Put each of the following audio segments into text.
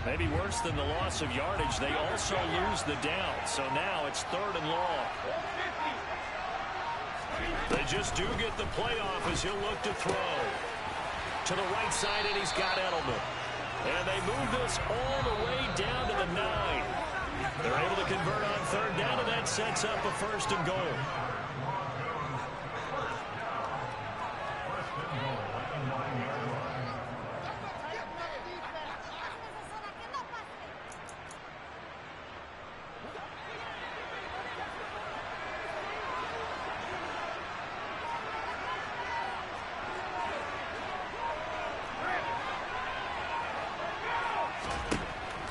Maybe worse than the loss of yardage, they also lose the down. So now it's 3rd and long. They just do get the playoff as he'll look to throw. To the right side, and he's got Edelman. And they move this all the way down to the 9. They're able to convert on 3rd down, and that sets up a 1st and goal.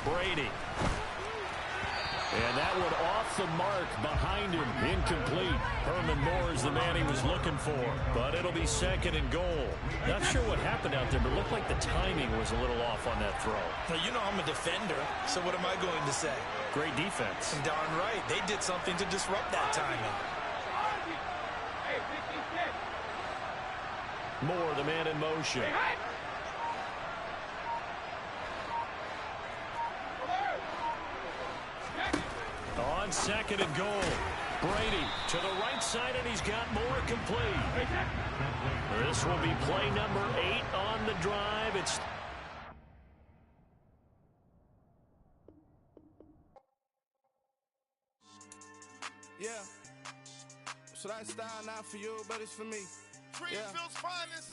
Brady. And that one off the mark behind him. Incomplete. Herman Moore is the man he was looking for. But it'll be 2nd and goal. Not sure what happened out there, but it looked like the timing was a little off on that throw. Now, you know I'm a defender, so what am I going to say? Great defense. And darn right. They did something to disrupt that timing. Moore, the man in motion. On 2nd and goal. Brady to the right side, and he's got Moore complete. This will be play number 8 on the drive. It's so that style not for you, but it's for me. Greenfield's finest.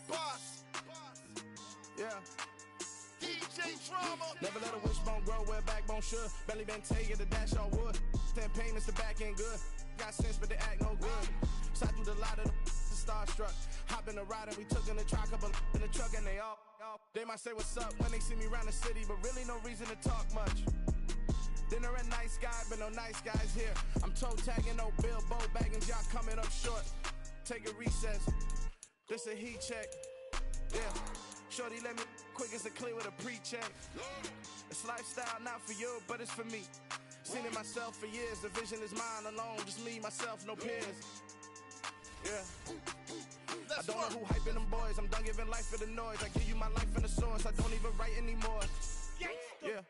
Boss. Yeah. DJ Drama. Never let a wishbone grow where a backbone should. Belly been taken to dash all wood. 10 payments, the back end good. Got sense, but they act no good. So I threw the lot of the starstruck. Hop in the ride and we took in the truck, couple in the truck, and they might say what's up when they see me around the city, but really no reason to talk much. Dinner a nice guy, but no nice guys here. I'm toe tagging, no Bilbo bagging, y'all coming up short. Take a recess. This a heat check. Yeah. Shorty let me quick as a clear with a pre-check. It's lifestyle not for you, but it's for me. Seen it myself for years. The vision is mine alone. Just me, myself, no peers. Yeah. I don't know who hyping them boys. I'm done giving life for the noise. I give you my life in the source. I don't even write anymore. Yeah.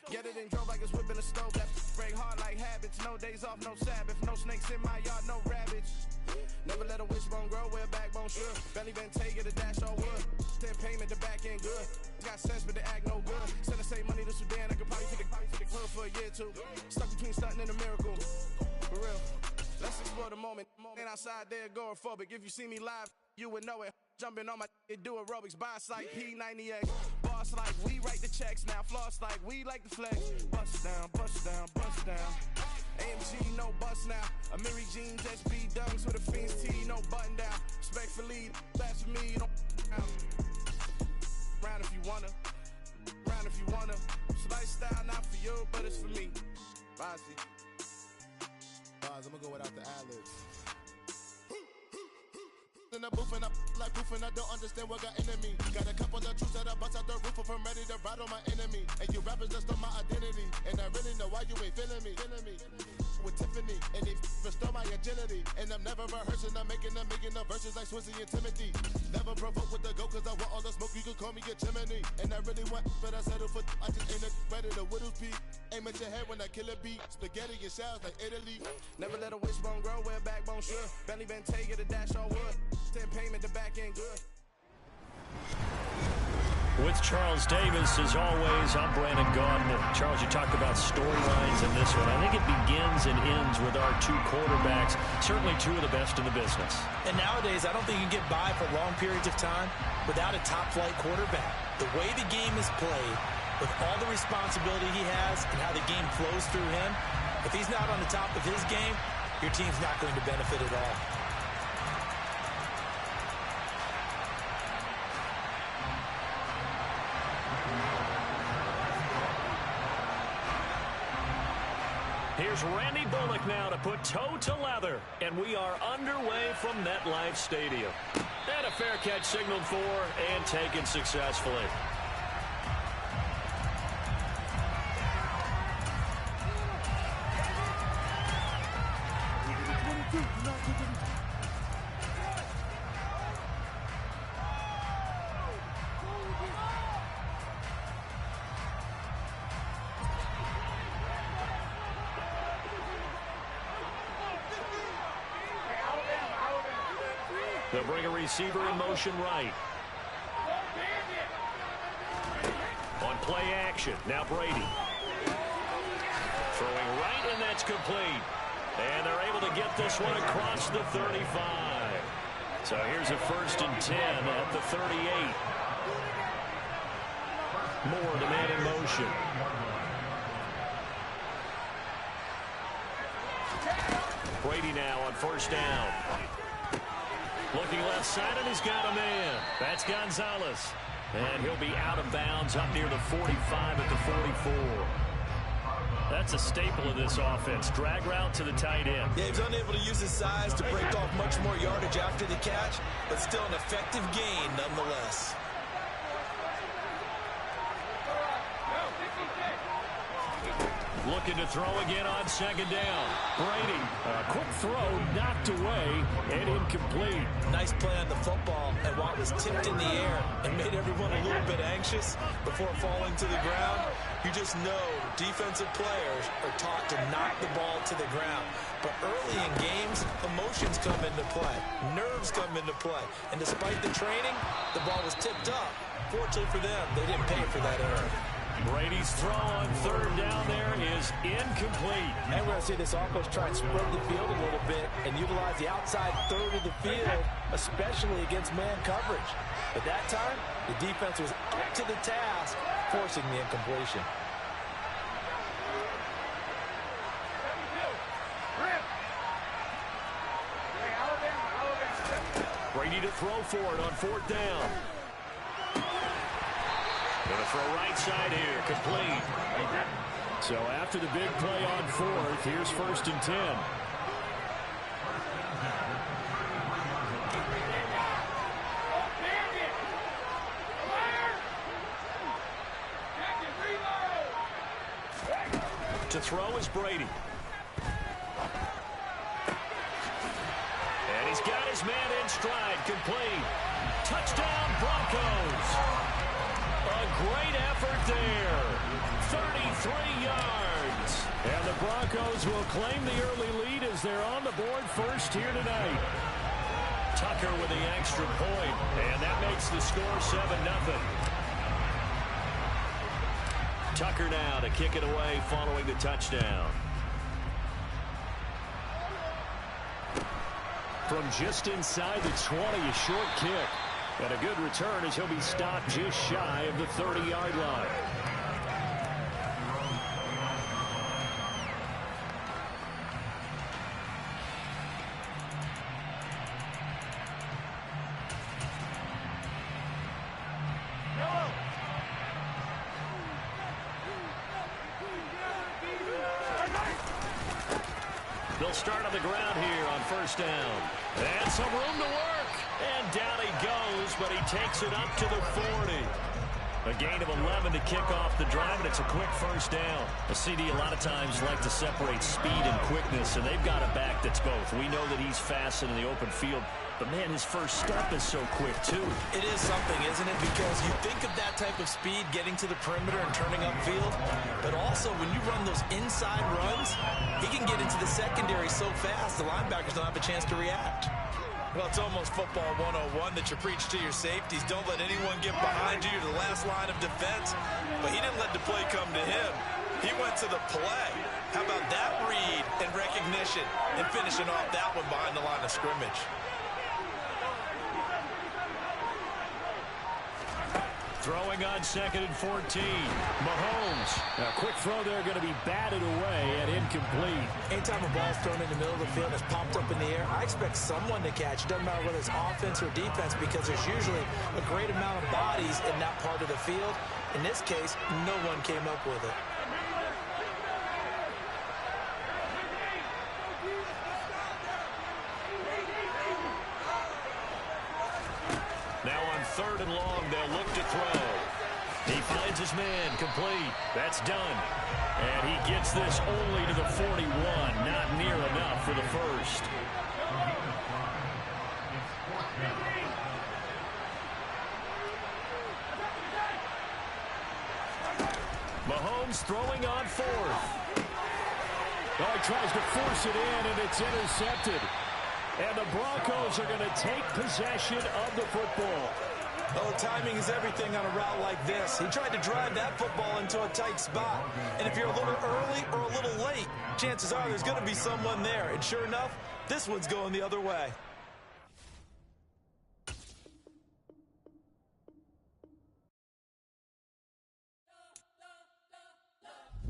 Get it and drove like it's whipping a stove. That break hard like habits. No days off, no Sabbath. No snakes in my yard, no rabbits. Never let a wishbone grow where a backbone should. Belly been taken to dash all wood. 10 payment, the back end good. Got sense, but they act no good. Send the same money to Sudan. I could probably take the club for a year or two. Stuck between stunting and a miracle. For real. Let's explore the moment. Ain't outside there agoraphobic. If you see me live, you would know it. Jumping on my do aerobics. Boss like P90X. Boss like we write the checks now. Floss like we like the flex. Bust down, bust down, bust down. AMG, no bust now. Amiri jeans, SB dunks with a Fiends T, no button down. Respectfully, that's for me, you don't round if you wanna. Round if you wanna. It's lifestyle not for you, but it's for me. Bossy. I'm gonna go without the ad-libs. In the booth and I like proof and I don't understand what got into me. Got a couple of truths that I bust out the roof if I'm ready to ride on my enemy. And you rappers just stole my identity, and I really know why you ain't feeling me. With Tiffany, and they restore my agility. And I'm never rehearsing, I'm making the verses like Swizzy and Timothy. Never provoke with the go, cause I want all the smoke, you can call me a chimney. And I really want, but I settle for, I just ain't ready to whittle peak. Aim at your head when I kill a beat. Spaghetti and shells like Italy. Never let a wishbone grow where a backbone should. Belly been taken to dash all wood. 10 payment, the back end good. With Charles Davis, as always, I'm Brandon Gaudin. Charles, you talked about storylines in this one. I think it begins and ends with our two quarterbacks, certainly two of the best in the business. And nowadays, I don't think you can get by for long periods of time without a top-flight quarterback. The way the game is played, with all the responsibility he has and how the game flows through him, if he's not on the top of his game, your team's not going to benefit at all. Here's Randy Bullock now to put toe to leather, and we are underway from MetLife Stadium. And a fair catch signaled for and taken successfully. They'll bring a receiver in motion right. On play action, now Brady. Throwing right, and that's complete. And they're able to get this one across the 35. So here's a 1st and 10 at the 38. Moore, the man in motion. Brady now on 1st down. Looking left side, and he's got a man. That's Gonzalez. And he'll be out of bounds up near the 45 at the 44. That's a staple of this offense. Drag route to the tight end. Yeah, he was unable to use his size to break off much more yardage after the catch, but still an effective gain nonetheless. Looking to throw again on 2nd down. Brady, a quick throw, knocked away, and incomplete. Nice play on the football, and while it was tipped in the air and made everyone a little bit anxious before falling to the ground, you just know defensive players are taught to knock the ball to the ground. But early in games, emotions come into play. Nerves come into play. And despite the training, the ball was tipped up. Fortunately for them, they didn't pay for that error. Brady's throw on 3rd down there is incomplete. And we're going to see this offense try and spread the field a little bit and utilize the outside 3rd of the field, especially against man coverage. But that time, the defense was up to the task, forcing the incompletion. Brady to throw for it on 4th down. Going to throw right side here, complete. So after the big play on 4th, here's 1st and 10. To throw is Brady. And he's got his man in stride, complete. Touchdown, Broncos. A great effort there. 33 yards. And the Broncos will claim the early lead as they're on the board first here tonight. Tucker with the extra point, and that makes the score 7-0. Tucker now to kick it away following the touchdown. From just inside the 20, a short kick. And a good return as he'll be stopped just shy of the 30-yard line. They'll start on the ground here on 1st down. And some room to work. And down he goes, but he takes it up to the 40. A gain of 11 to kick off the drive, and it's a quick 1st down. A CD a lot of times like to separate speed and quickness, and they've got a back that's both. We know that he's fast in the open field, but, man, his first step is so quick, too. It is something, isn't it? Because you think of that type of speed getting to the perimeter and turning upfield, but also when you run those inside runs, he can get into the secondary so fast the linebackers don't have a chance to react. Well, it's almost football 101 that you preach to your safeties. Don't let anyone get behind you. You're the last line of defense. But he didn't let the play come to him. He went to the play. How about that read and recognition and finishing off that one behind the line of scrimmage? Throwing on 2nd and 14. Mahomes. A quick throw there going to be batted away and incomplete. Anytime a ball's thrown in the middle of the field and it's popped up in the air, I expect someone to catch. It doesn't matter whether it's offense or defense because there's usually a great amount of bodies in that part of the field. In this case, no one came up with it. Now on 3rd and long, they'll look to throw. He finds his man, complete. That's done. And he gets this only to the 41. Not near enough for the first. Mahomes throwing on 4th. Oh, he tries to force it in, and it's intercepted. And the Broncos are going to take possession of the football. Oh, timing is everything on a route like this. He tried to drive that football into a tight spot. And if you're a little early or a little late, chances are there's going to be someone there. And sure enough, this one's going the other way.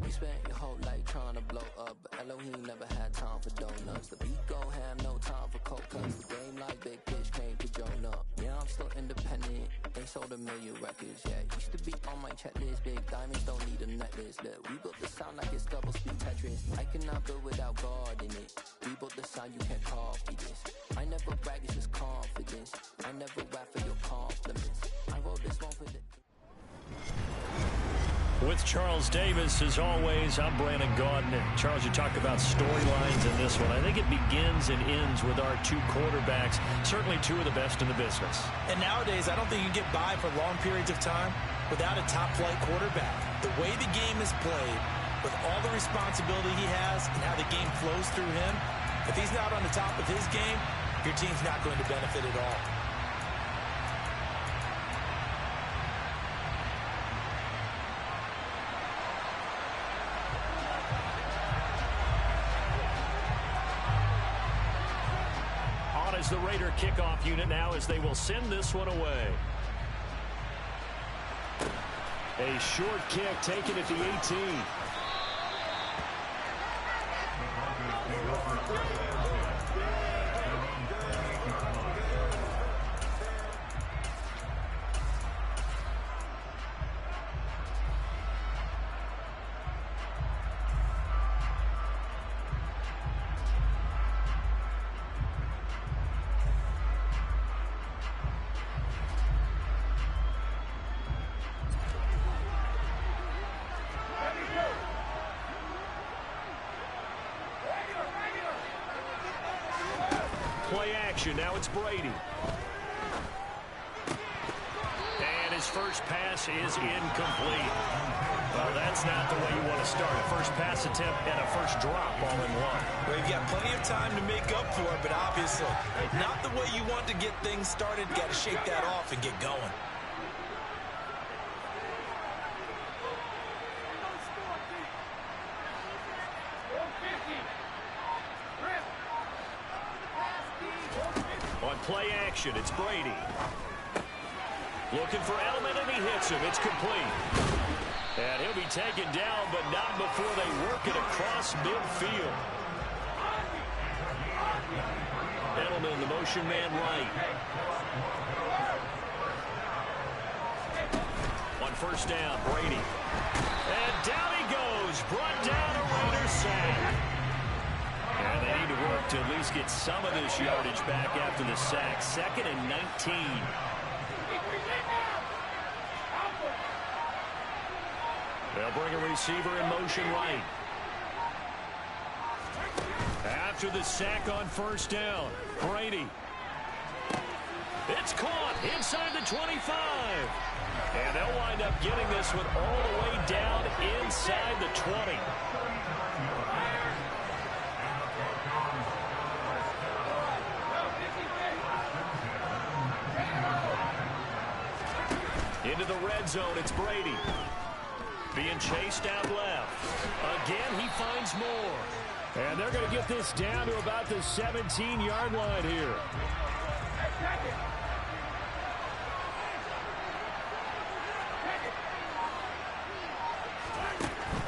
You spent your whole life trying to blow up, but Elohim never had time for donuts. The beat gon' have no time for coke cuts. The game like Big Fish came to Jonah. Yeah, I'm still independent, ain't sold a million records yet. Used to be on my checklist, big diamonds don't need a necklace. Look, we built the sound like it's double speed Tetris. I cannot build without God in it. We built the sound, you can't copy this. I never brag, it's just confidence. I never rap for your compliments. I wrote this one for the... With Charles Davis, as always, I'm Brandon Gaudin. And Charles, you talk about storylines in this one. I think it begins and ends with our two quarterbacks, certainly two of the best in the business. And nowadays, I don't think you can get by for long periods of time without a top-flight quarterback. The way the game is played, with all the responsibility he has and how the game flows through him, if he's not on the top of his game, your team's not going to benefit at all. As the Raider kickoff unit now, as they will send this one away. A short kick taken at the 18. Play action. Now it's Brady. And his first pass is incomplete. Well, that's not the way you want to start. A first pass attempt and a first drop all in one. Well, you've got plenty of time to make up for it, but obviously not the way you want to get things started. Got to shake that off and get going. Play action, it's Brady. Looking for Edelman, and he hits him. It's complete. And he'll be taken down, but not before they work it across midfield. Edelman, the motion man right. On first down, Brady. And down he goes. Brought down a Raider sack. And they need to work to at least get some of this yardage back after the sack. 2nd and 19. They'll bring a receiver in motion right. After the sack on first down, Brady. It's caught inside the 25. And they'll wind up getting this one all the way down inside the 20. Into the red zone, it's Brady. Being chased out left. Again, he finds more. And they're going to get this down to about the 17-yard line here.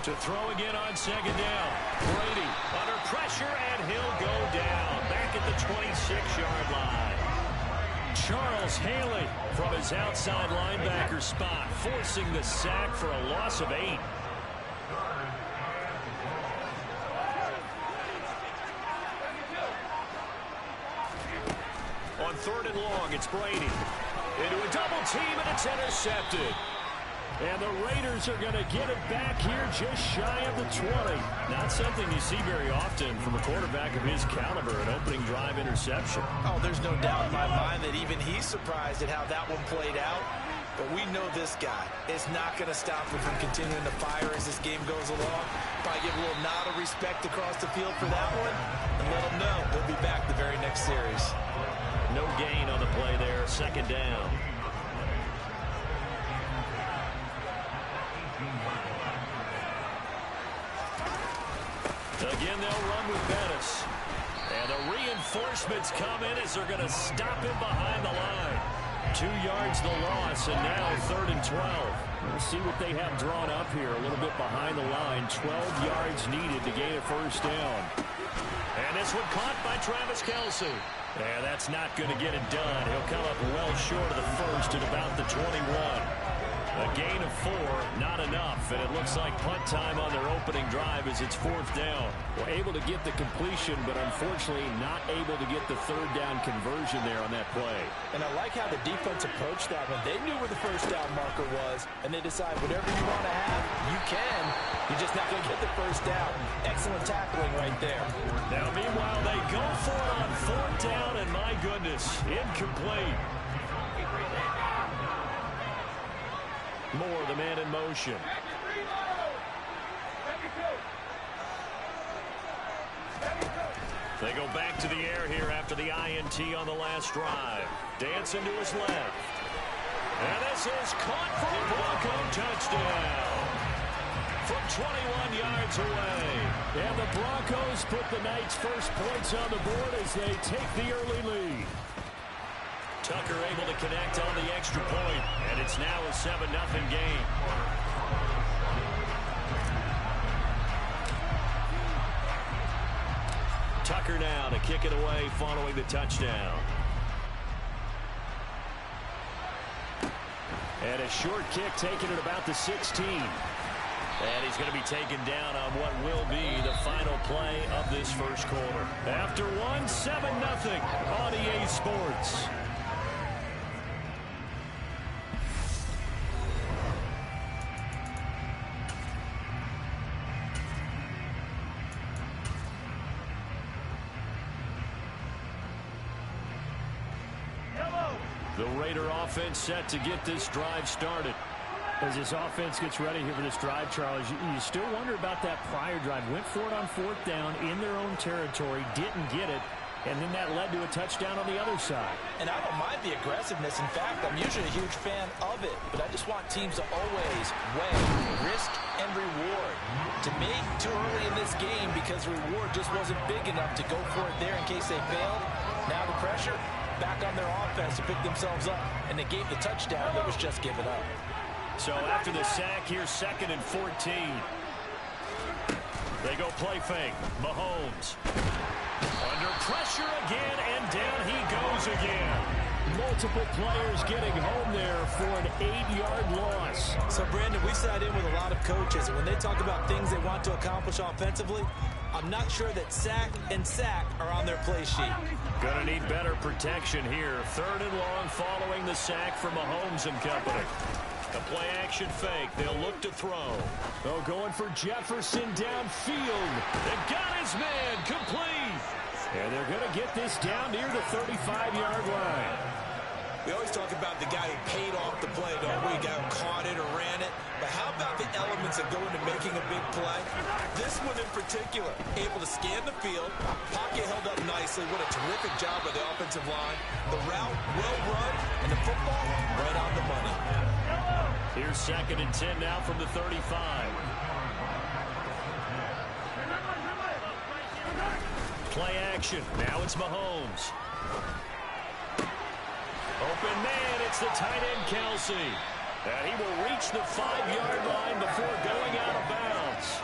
To throw again on second down. Brady under pressure, and he'll go down. Back at the 26-yard line. Charles Haley from his outside linebacker spot, forcing the sack for a loss of 8. On 3rd and long, it's Brady. Into a double team, and it's intercepted. And the Raiders are going to get it back here just shy of the 20. Not something you see very often from a quarterback of his caliber, an opening drive interception. Oh, there's no doubt in my mind that even he's surprised at how that one played out. but we know this guy is not going to stop him from continuing to fire as this game goes along. Probably give a little nod of respect across the field for that one, and let him know he'll be back the very next series. No gain on the play there, second down. Again, they'll run with Bettis. And the reinforcements come in as they're going to stop him behind the line. 2 yards the loss, and now 3rd and 12. We'll see what they have drawn up here. A little bit behind the line. 12 yards needed to gain a first down. And this one caught by Travis Kelce. And that's not going to get it done. He'll come up well short of the first at about the 21. A gain of 4, not enough, and it looks like punt time on their opening drive as it's 4th down. Well, able to get the completion, but unfortunately not able to get the 3rd down conversion there on that play. And I like how the defense approached that one. They knew where the first down marker was, and they decide whatever you want to have, you can. You're just not going to get the first down. Excellent tackling right there. Now, meanwhile, they go for it on 4th down, and my goodness, incomplete. Moore, the man in motion. They go back to the air here after the INT on the last drive. Dancing to his left. And this is caught for a Bronco touchdown. From 21 yards away. And the Broncos put the night's first points on the board as they take the early lead. Tucker able to connect on the extra point, and it's now a 7-0 game. Tucker now to kick it away following the touchdown. And a short kick taken at about the 16. And he's going to be taken down on what will be the final play of this first quarter. After one, 7-0 on EA Sports. The Raider offense set to get this drive started. As this offense gets ready here for this drive, Charles, you still wonder about that prior drive. Went for it on 4th down in their own territory, didn't get it, and then that led to a touchdown on the other side. And I don't mind the aggressiveness. In fact, I'm usually a huge fan of it, but I just want teams to always weigh risk and reward. To me, too early in this game because the reward just wasn't big enough to go for it there in case they failed. Now the pressure back on their offense to pick themselves up, and they gave the touchdown that was just given up. So after the sack, here's 2nd and 14. They go play fake. Mahomes. Under pressure again, and down he goes again. Multiple players getting home there for an 8-yard loss. So, Brandon, we sat in with a lot of coaches, and when they talk about things they want to accomplish offensively, I'm not sure that sack and sack are on their play sheet. Gonna need better protection here. 3rd and long following the sack from Mahomes and company. A play-action fake. They'll look to throw. Oh, going for Jefferson downfield. They got his man complete. And they're going to get this down near the 35-yard line. We always talk about the guy who paid off the play, don't we? The guy who caught it or ran it. But how about the elements that go into making a big play? This one in particular, able to scan the field, pocket held up nicely. What a terrific job by the offensive line. The route well run, and the football right on the money. Here's 2nd and 10 now from the 35. Play action. Now it's Mahomes. Open man. It's the tight end, Kelce. And he will reach the 5-yard line before going out of bounds.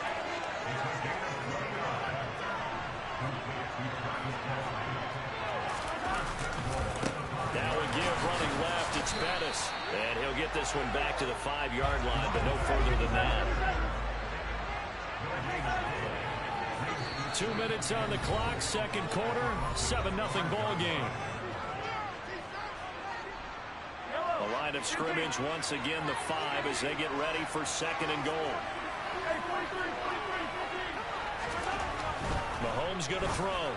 Now we give running left. It's Bettis. And he'll get this one back to the 5-yard line, but no further than that. 2 minutes on the clock, second quarter, 7-0 ball game. The line of scrimmage once again the 5 as they get ready for 2nd and goal. Mahomes going to throw.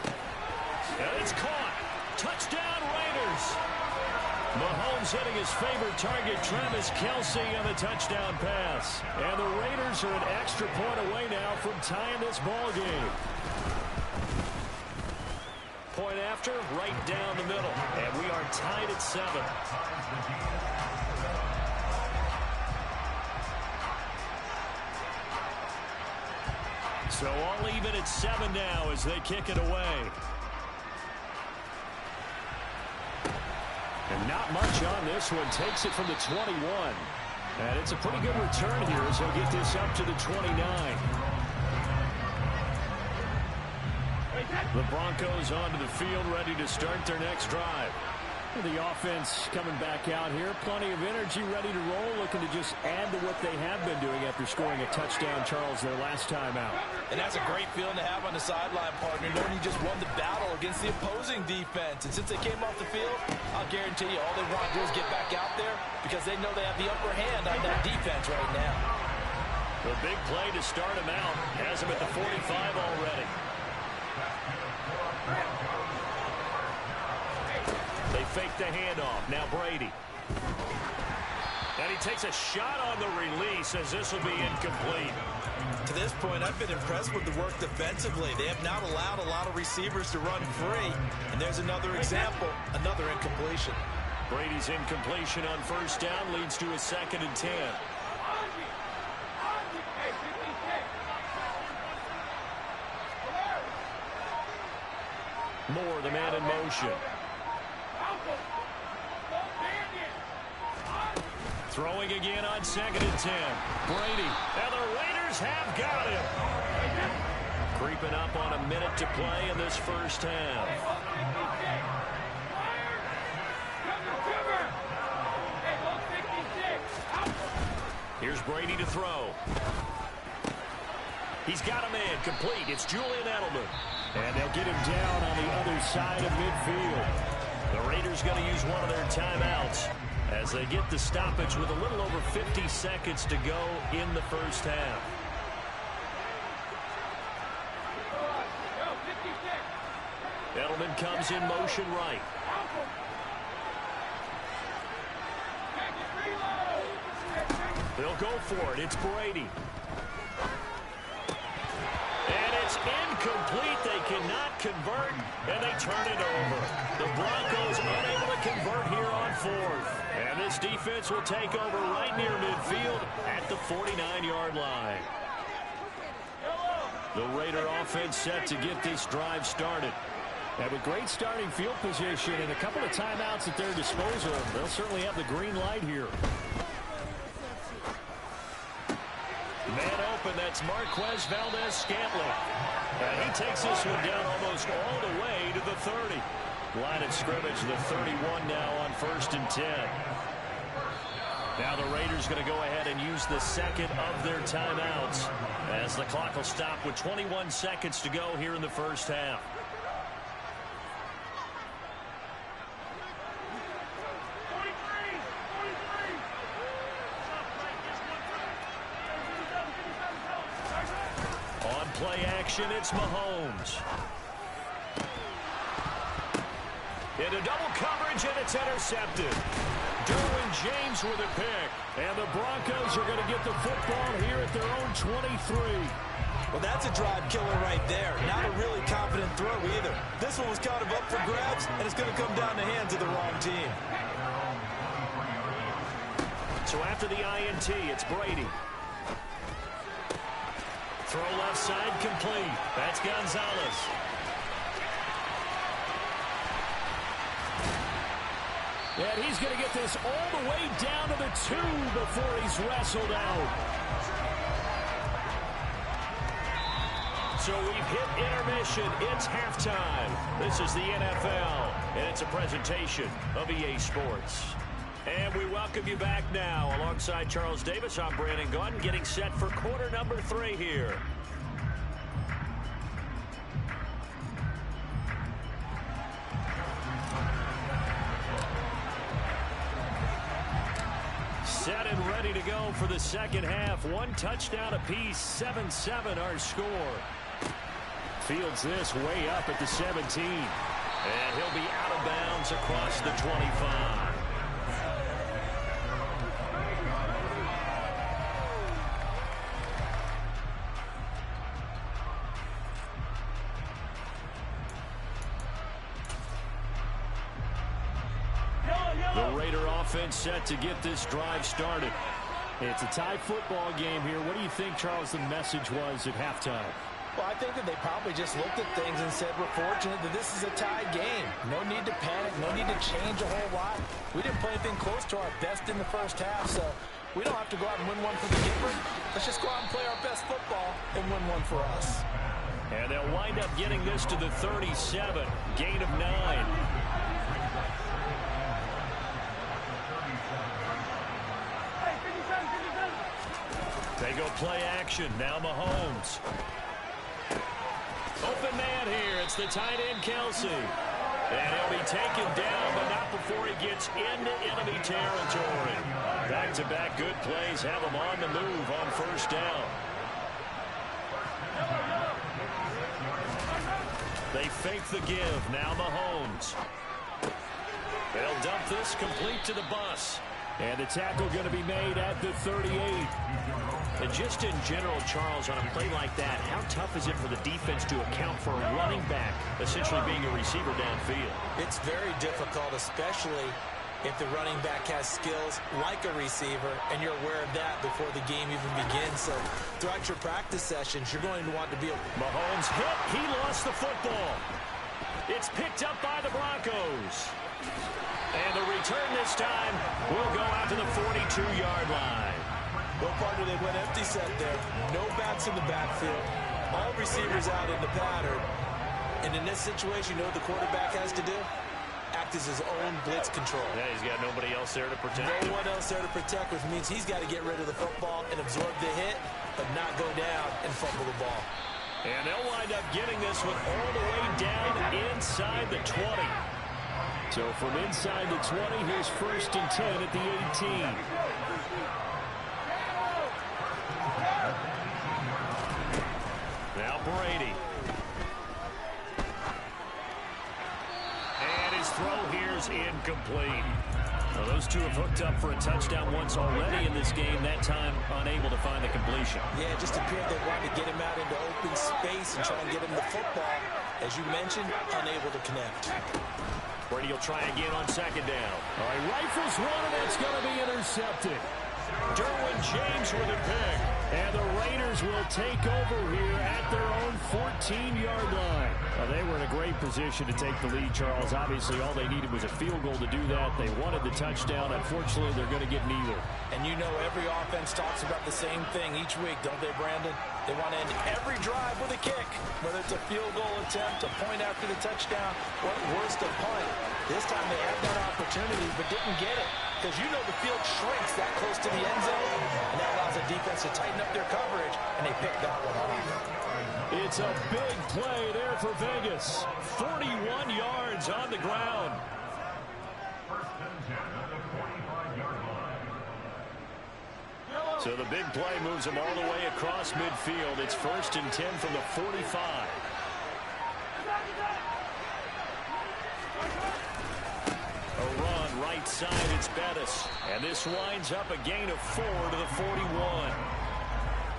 And it's caught. Touchdown Raiders. Mahomes hitting his favorite target, Travis Kelce, on the touchdown pass. And the Raiders are an extra point away now from tying this ball game. Point after, right down the middle. And we are tied at 7. So all even at 7 now as they kick it away. And not much on this one. Takes it from the 21. And it's a pretty good return here as he'll get this up to the 29. The Broncos onto the field, ready to start their next drive. The offense coming back out here. Plenty of energy, ready to roll, looking to just add to what they have been doing after scoring a touchdown, Charles, their last time out. And that's a great feeling to have on the sideline, partner, knowing you just won the battle against the opposing defense. And since they came off the field, I'll guarantee you all they want to do is get back out there because they know they have the upper hand on that defense right now. The big play to start him out has him at the 45 already. They fake the handoff. Now Brady. And he takes a shot on the release as this will be incomplete. To this point, I've been impressed with the work defensively. They have not allowed a lot of receivers to run free. And there's another example, another incompletion. Brady's incompletion on first down leads to a 2nd and 10. Moore, the man in motion. Throwing again on 2nd and 10. Brady. And the Raiders have got him. Creeping up on a minute to play in this first half. Here's Brady to throw. He's got a man complete. It's Julian Edelman. And they'll get him down on the other side of midfield. The Raiders going to use one of their timeouts as they get the stoppage with a little over 50 seconds to go in the first half. Edelman comes in motion right. They'll go for it. It's Brady. And it's incomplete. They cannot convert, and they turn it over. The Broncos unable to convert here on 4th. And this defense will take over right near midfield at the 49-yard line. The Raider offense set to get this drive started. And with great starting field position and a couple of timeouts at their disposal, they'll certainly have the green light here. Man open, that's Marquez Valdez-Scantling. And he takes this one down almost all the way to the 30. Line of scrimmage, the 31 now on 1st and 10. Now the Raiders going to go ahead and use the second of their timeouts as the clock will stop with 21 seconds to go here in the first half. On play action, it's Mahomes. Into double coverage, and it's intercepted. Derwin James with a pick. And the Broncos are going to get the football here at their own 23. Well, that's a drive killer right there. Not a really confident throw either. This one was kind of up for grabs, and it's going to come down the hands of the wrong team. So after the INT, it's Brady. Throw left side complete. That's Gonzalez. And he's going to get this all the way down to the 2 before he's wrestled out. So we've hit intermission. It's halftime. This is the NFL, and it's a presentation of EA Sports. And we welcome you back now. Alongside Charles Davis, I'm Brandon Gunn, getting set for quarter number 3 here. Set and ready to go for the second half. One touchdown apiece, 7-7 our score. Fields this way up at the 17. And he'll be out of bounds across the 25. The Raider offense set to get this drive started. It's a tie football game here. What do you think, Charles, the message was at halftime? Well, I think that they probably just looked at things and said, we're fortunate that this is a tie game. No need to panic. No need to change a whole lot. We didn't play anything close to our best in the first half, so we don't have to go out and win one for the Gipper. Let's just go out and play our best football and win one for us. And they'll wind up getting this to the 37. Gain of 9. They go play action. Now Mahomes. Open man here. It's the tight end, Kelsey. And he'll be taken down, but not before he gets into enemy territory. Back-to-back good plays have him on the move on first down. They fake the give. Now Mahomes. They'll dump this complete to the bus. And the tackle going to be made at the 38. And just in general, Charles, on a play like that, how tough is it for the defense to account for a running back essentially being a receiver downfield? It's very difficult, especially if the running back has skills like a receiver, and you're aware of that before the game even begins. So throughout your practice sessions, you're going to want to be able... Mahomes hit. He lost the football. It's picked up by the Broncos. And the return this time will go out to the 42-yard line. Well, partner, they went empty set there. No backs in the backfield. All receivers out in the pattern. And in this situation, you know what the quarterback has to do? Act as his own blitz control. Yeah, he's got nobody else there to protect him. No one else there to protect, which means he's got to get rid of the football and absorb the hit, but not go down and fumble the ball. And they'll wind up getting this one all the way down inside the 20. So from inside the 20, here's 1st and 10 at the 18. Now Brady. And his throw here's incomplete. Well, those two have hooked up for a touchdown once already in this game, that time unable to find the completion. Yeah, it just appeared they wanted to get him out into open space and try and get him the football. As you mentioned, unable to connect. Brady will try again on 2nd down. All right, rifles one, and it's going to be intercepted. Derwin James with a pick. And the Raiders will take over here at their own 14-yard line. Well, they were in a great position to take the lead, Charles. Obviously, all they needed was a field goal to do that. They wanted the touchdown. Unfortunately, they're going to get neither. And you know every offense talks about the same thing each week, don't they, Brandon? They want to end every drive with a kick, whether it's a field goal attempt, a point after the touchdown, or worse, a punt. This time they had that opportunity but didn't get it, because you know the field shrinks that close to the end zone, and that allows the defense to tighten up their coverage, and they picked that one off. It's a big play there for Vegas. 41 yards on the ground. So the big play moves them all the way across midfield. It's 1st and 10 from the 45. A run right side, it's Bettis. And this winds up a gain of 4 to the 41.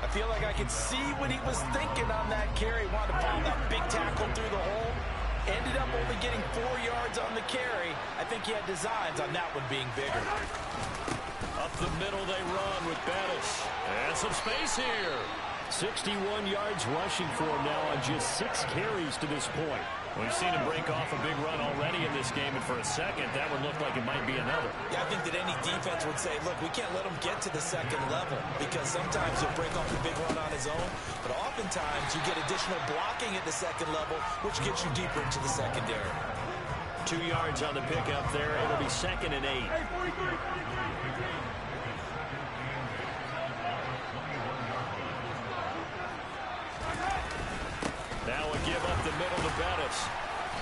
I feel like I could see what he was thinking on that carry. Wanted to find that big tackle through the hole. Ended up only getting 4 yards on the carry. I think he had designs on that one being bigger. Up the middle they run with Bettis. And some space here. 61 yards rushing for him now on just 6 carries to this point. We've seen him break off a big run already in this game, and for a second, that would look like it might be another. Yeah, I think that any defense would say, look, we can't let him get to the second level, because sometimes he'll break off a big run on his own, but oftentimes you get additional blocking at the second level, which gets you deeper into the secondary. 2 yards on the pickup there. It'll be 2nd and 8. Now a give up the middle to Bettis.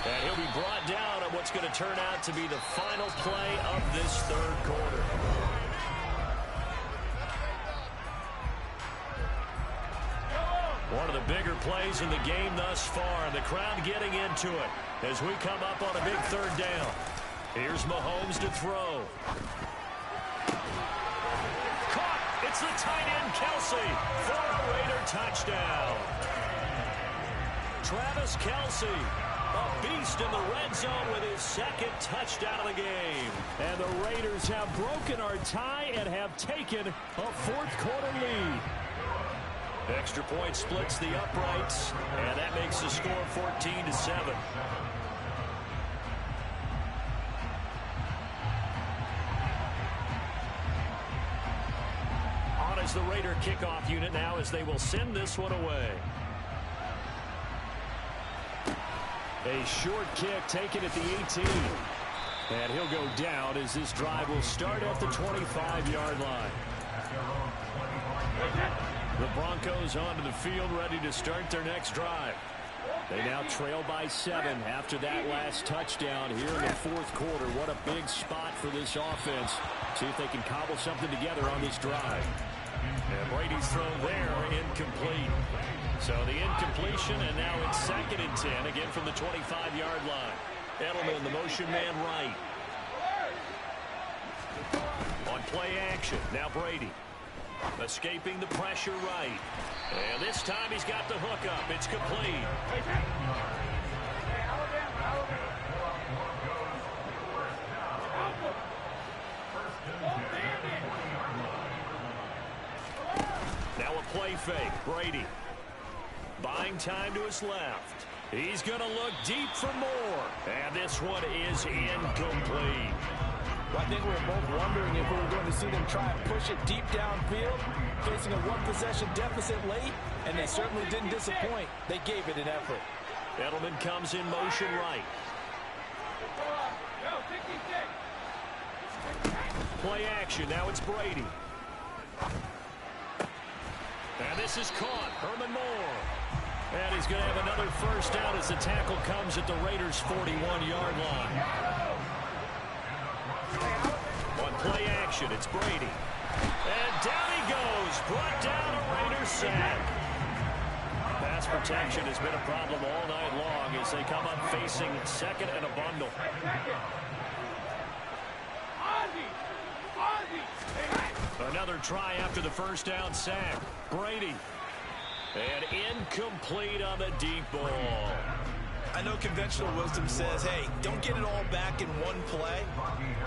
And he'll be brought down on what's going to turn out to be the final play of this 3rd quarter. One of the bigger plays in the game thus far. And the crowd getting into it as we come up on a big 3rd down. Here's Mahomes to throw. Caught! It's the tight end, Kelsey, for a Raider touchdown. Travis Kelsey A beast in the red zone with his second touchdown of the game. And the Raiders have broken our tie and have taken a fourth-quarter lead. Extra point splits the uprights, and that makes the score 14-7. On as the Raider kickoff unit now as they will send this one away. A short kick taken at the 18. And he'll go down as this drive will start at the 25-yard line. The Broncos onto the field ready to start their next drive. They now trail by 7 after that last touchdown here in the fourth quarter. What a big spot for this offense. See if they can cobble something together on this drive. And Brady's thrown there, incomplete. So the incompletion, and now it's 2nd and 10, again from the 25-yard line. Edelman, the motion man right. On play action, now Brady. Escaping the pressure right. And this time he's got the hook up. It's complete. Now a play fake. Brady. Buying time to his left. He's going to look deep for more. And this one is incomplete. Well, I think we were both wondering if we were going to see them try and push it deep downfield, facing a one-possession deficit late, and they certainly didn't disappoint. They gave it an effort. Edelman comes in motion right. Play action. Now it's Brady. And this is caught. Herman Moore. And he's going to have another first down as the tackle comes at the Raiders' 41-yard line. On play action, it's Brady. And down he goes. Brought down a Raiders sack. Pass protection has been a problem all night long as they come up facing second and a bundle. Another try after the first down sack. Brady. And incomplete on the deep ball. I know conventional wisdom says, hey, don't get it all back in one play.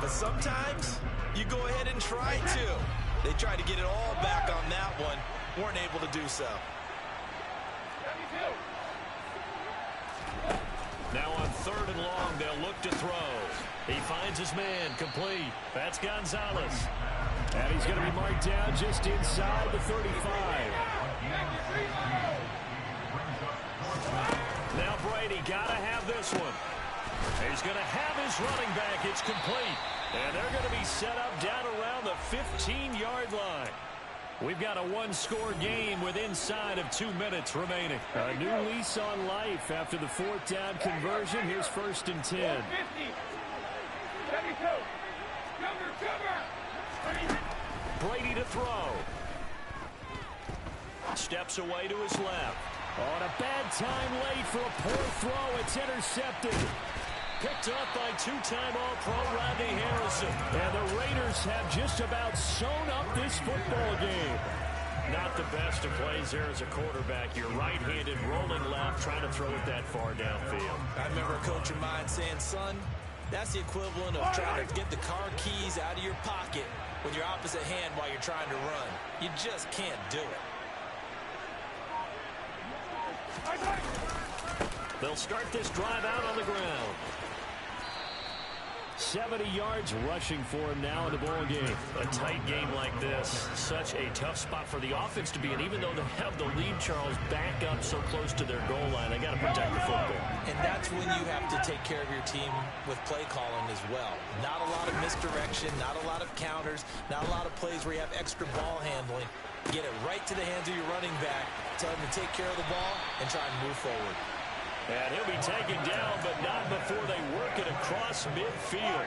But sometimes you go ahead and try to. They tried to get it all back on that one. Weren't able to do so. Now on 3rd and long, they'll look to throw. He finds his man, complete. That's Gonzalez. And he's going to be marked down just inside the 35. Now Brady got to have this one. He's going to have his running back. It's complete. And they're going to be set up down around the 15-yard line. We've got a one-score game with inside of 2 minutes remaining. A new lease on life after the 4th down conversion. Here's 1st and 10. Brady to throw. Steps away to his left. On a bad time late for a poor throw. It's intercepted. Picked up by 2-time All-Pro Rodney Harrison. And the Raiders have just about sewn up this football game. Not the best of plays there as a quarterback. You're right-handed, rolling left, trying to throw it that far downfield. I remember a coach of mine saying, son, that's the equivalent of trying to get the car keys out of your pocket with your opposite hand while you're trying to run. You just can't do it. They'll start this drive out on the ground. 70 yards rushing for him now in the ball game. A tight game like this, such a tough spot for the offense to be in. Even though they have the lead, Charles, back up so close to their goal line, they got to protect the football. And that's when you have to take care of your team with play calling as well. Not a lot of misdirection, not a lot of counters, not a lot of plays where you have extra ball handling. Get it right to the hands of your running back, tell him to take care of the ball, and try and move forward. And he'll be taken down, but not before they work it across midfield.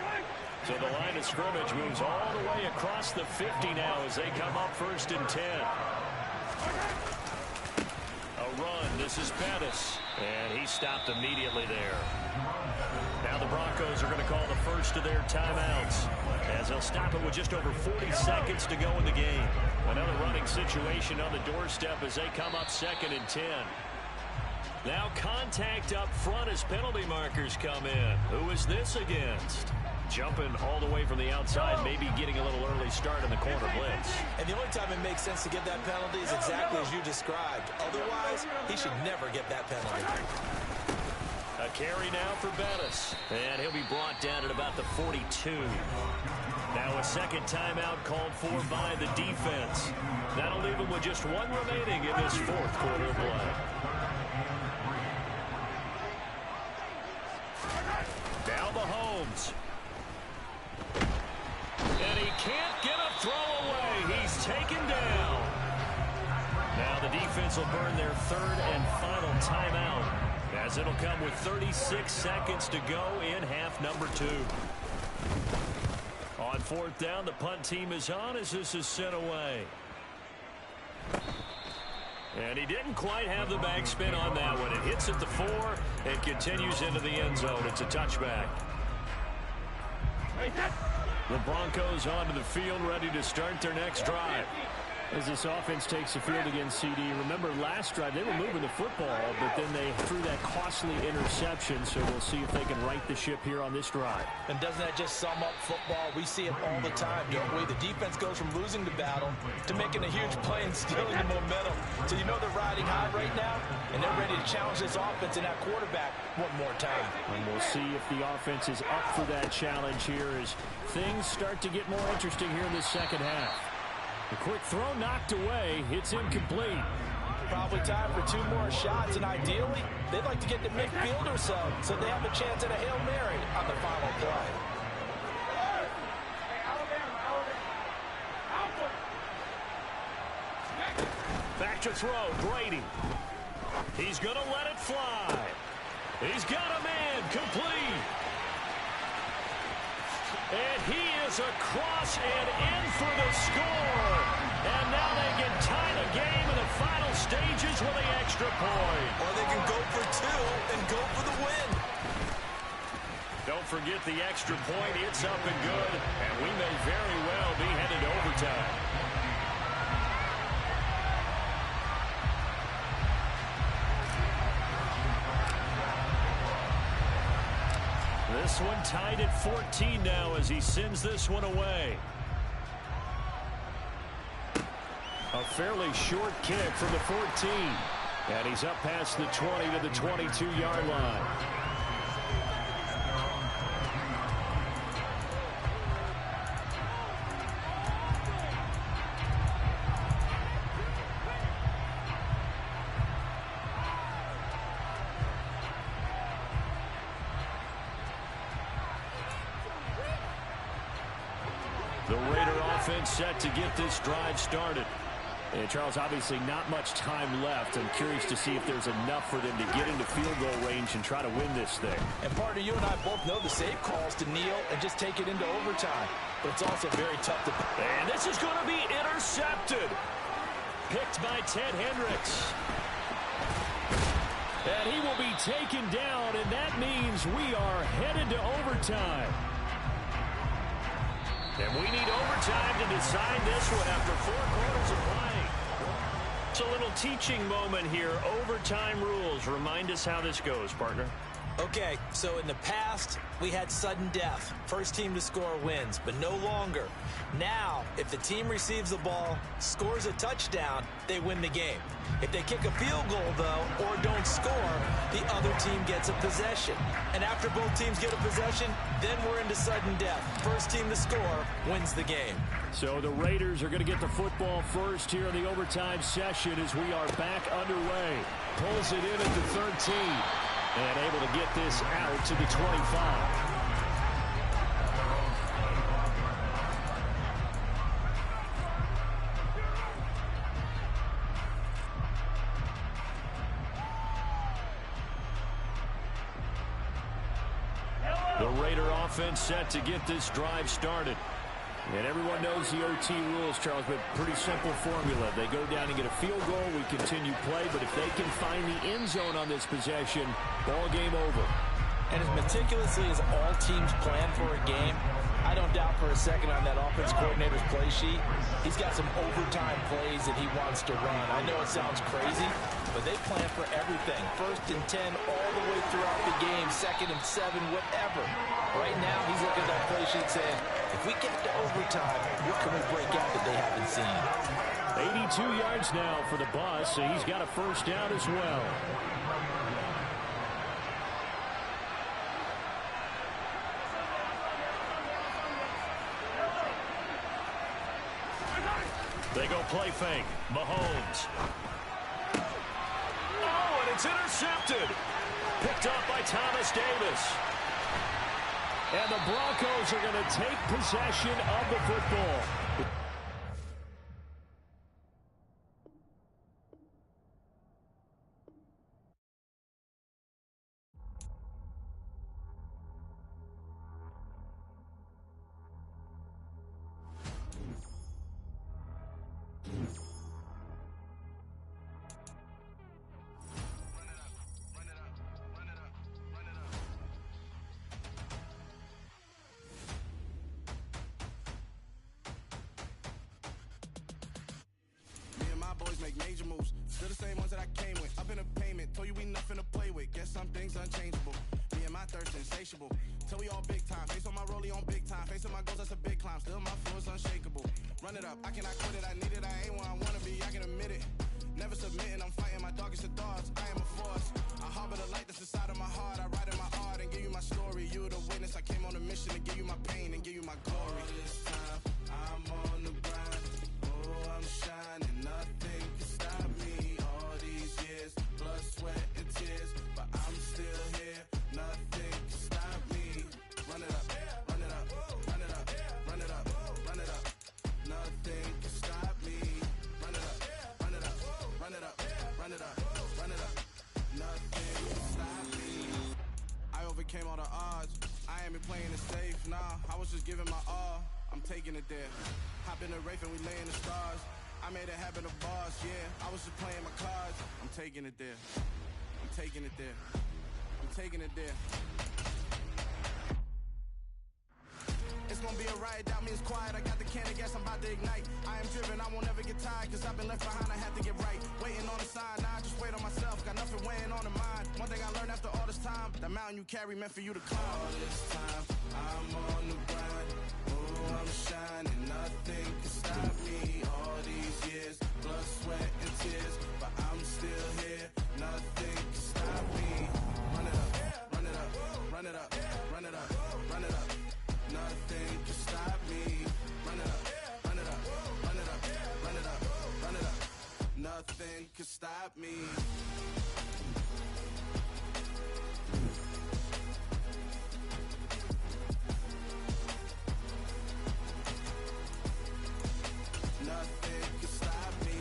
So the line of scrimmage moves all the way across the 50 now as they come up 1st and 10. A run. This is Pettis. And he stopped immediately there. Now the Broncos are going to call the first of their timeouts as they'll stop it with just over 40 seconds to go in the game. Another running situation on the doorstep as they come up 2nd and 10. Now contact up front as penalty markers come in. Who is this against? Jumping all the way from the outside, maybe getting a little early start in the corner blitz. And the only time it makes sense to get that penalty is exactly as you described. Otherwise, he should never get that penalty. A carry now for Bettis. And he'll be brought down at about the 42. Now a second timeout called for by the defense. That'll leave him with just one remaining in this fourth quarter of play. Now Mahomes. And he can't get a throw away. He's taken down. Now the defense will burn their third and final timeout, as it'll come with 36 seconds to go in half number 2. On fourth down, the punt team is on as this is sent away. And he didn't quite have the backspin on that one. It hits at the 4 and continues into the end zone. It's a touchback. The Broncos onto the field, ready to start their next drive. As this offense takes the field against CD, remember last drive they were moving the football, but then they threw that costly interception, so we'll see if they can right the ship here on this drive. And doesn't that just sum up football? We see it all the time, don't we? The defense goes from losing the battle to making a huge play and stealing the momentum. So you know they're riding high right now, and they're ready to challenge this offense and that quarterback one more time. And we'll see if the offense is up for that challenge here as things start to get more interesting here in the second half. The quick throw knocked away. It's incomplete. Probably time for 2 more shots, and ideally, they'd like to get to midfield or so they have a chance at a Hail Mary on the final play. Back to throw, Brady. He's going to let it fly. He's got a man, complete. And he is across and in for the score. And now they can tie the game in the final stages with the extra point. Or they can go for 2 and go for the win. Don't forget the extra point. It's up and good. And we may very well be headed to overtime. This one tied at 14 now as he sends this one away. A fairly short kick from the 14. And he's up past the 20 to the 22-yard line. The Raider offense set to get this drive started. And Charles, obviously not much time left. I'm curious to see if there's enough for them to get into field goal range and try to win this thing. And partner, you and I both know the safe calls to kneel and just take it into overtime. But it's also very tough to... And this is going to be intercepted. Picked by Ted Hendricks. And he will be taken down, and that means we are headed to overtime. And we need overtime to decide this one after 4 quarters of play. It's a little teaching moment here. Overtime rules. Remind us how this goes, partner. Okay, so in the past, we had sudden death. First team to score wins, but no longer. Now, if the team receives the ball, scores a touchdown, they win the game. If they kick a field goal, though, or don't score, the other team gets a possession. And after both teams get a possession, then we're into sudden death. First team to score wins the game. So the Raiders are going to get the football first here in the overtime session as we are back underway. Pulls it in at the 13. And able to get this out to the 25. The Raider offense set to get this drive started. And everyone knows the OT rules, Charles, but pretty simple formula. They go down and get a field goal, we continue play, but if they can find the end zone on this possession, ball game over. And as meticulously as all teams plan for a game, I don't doubt for a second on that offense coordinator's play sheet, he's got some overtime plays that he wants to run. I know it sounds crazy, but they plan for everything. 1st and 10 all the way throughout the game, 2nd and 7, whatever. Right now, he's looking at that play sheet saying, if we get to overtime, what can we break out that they haven't seen? 82 yards now for the Bus, so he's got a first down as well. They go play fake. Mahomes. Oh, and it's intercepted. Picked up by Thomas Davis. And the Broncos are going to take possession of the football. Major moves, still the same ones that I came with. Up in a payment, told you we nothing to play with. Guess some things unchangeable. Me and my thirst insatiable. Till we all big time. Face on my rollie on big time. Facing my goals, that's a big climb. Still my flow is unshakable. Run it up, I cannot quit it. I need it, I ain't where I wanna be. I can admit it. Never submitting, I'm fighting my darkest of thoughts. I am a force. I harbor the light that's inside of my heart. I write in my art and give you my story. You the witness. I came on a mission to give you my pain and give you my glory. All this time, I'm on the grind. Oh, I'm shining. Nothing can stop me. All these years, blood, sweat, and tears. But I'm still here. Nothing can stop me. Run it up, run it up, run it up, run it up, run it up. Nothing can stop me. Run it up, run it up, run it up, run it up, run it up. Nothing can stop me. I overcame all the odds. I ain't been playing it safe, nah. I was just giving my all. I'm taking it there. Hop in the Wraith and we lay in the stars. I made it happen, the boss, yeah. I was just playing my cards. I'm taking it there. I'm taking it there. I'm taking it there. It's gonna be a riot, doubt me it's quiet. I got the can of gas, I'm about to ignite. I am driven, I won't ever get tired. Cause I've been left behind, I have to get right. Waiting on the sign, now I just wait on myself. Got nothing weighing on the mind. One thing I learned after all this time, the mountain you carry meant for you to climb. All this time, I'm on the grind. Oh, I'm shining, nothing can stop me. All these years, blood, sweat, and tears. But I'm still here, nothing can stop me. Run it up, run it up, run it up, run it up, run it up. Nothing can stop me. Run it up, run it up, run it up, run it up, run it up. Nothing can stop me. Nothing can stop me.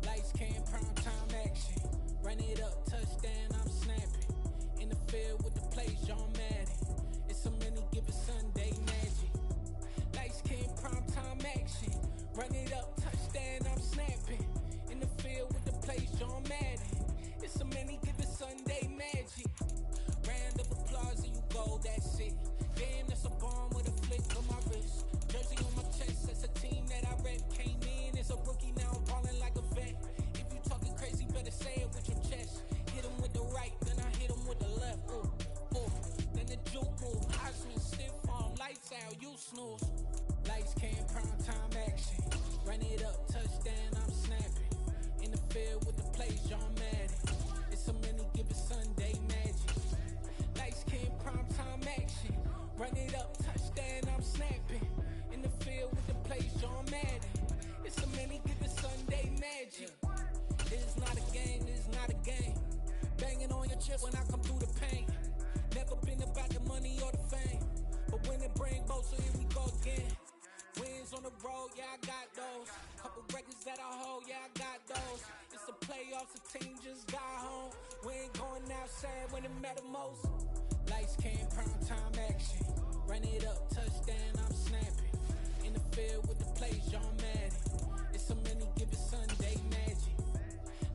Lights, cam, prime time action. Run it up, touchdown, I'm snapping. In the field with the plays, John Madden. It's so many given Sunday magic. Lights, cam, prime time action. Run it up, touchdown, I'm snapping. In the field with the plays, John Madden. It's so many given Sunday magic. Round of applause and you go, that's it. Damn, that's a bomb with a flick on my wrist. Jersey on my chest, that's a team that I rep. Came in as a rookie, now I'm balling like a vet. If you talking crazy, better say it with your chest. Hit him with the right, then I hit him with the left. Ooh, ooh. Then the juke move, Heisman, stiff arm, lights out, you snooze. Lights, cam, prime time action. Run it up, touchdown, I'm snapping. In the field with the plays, John Madden. It's so many given Sunday magic. Lights, cam, prime time action. Run it up, touchdown, I'm snapping. In the field with the plays, John Madden. It's so many given Sunday magic. It is not a game, it is not a game. Banging on your chest when I come through the pain. Never been about the money or the fame. But when it bring both, so here we go again. Wins on the road, yeah, I got those. Couple records that I hold, yeah, I got those. It's the playoffs, the team just got home. We ain't going outside when it matter most. Lights came, prime time action. Run it up, touchdown, I'm snapping. In the field with the plays, John Madden. It's a many given Sunday magic.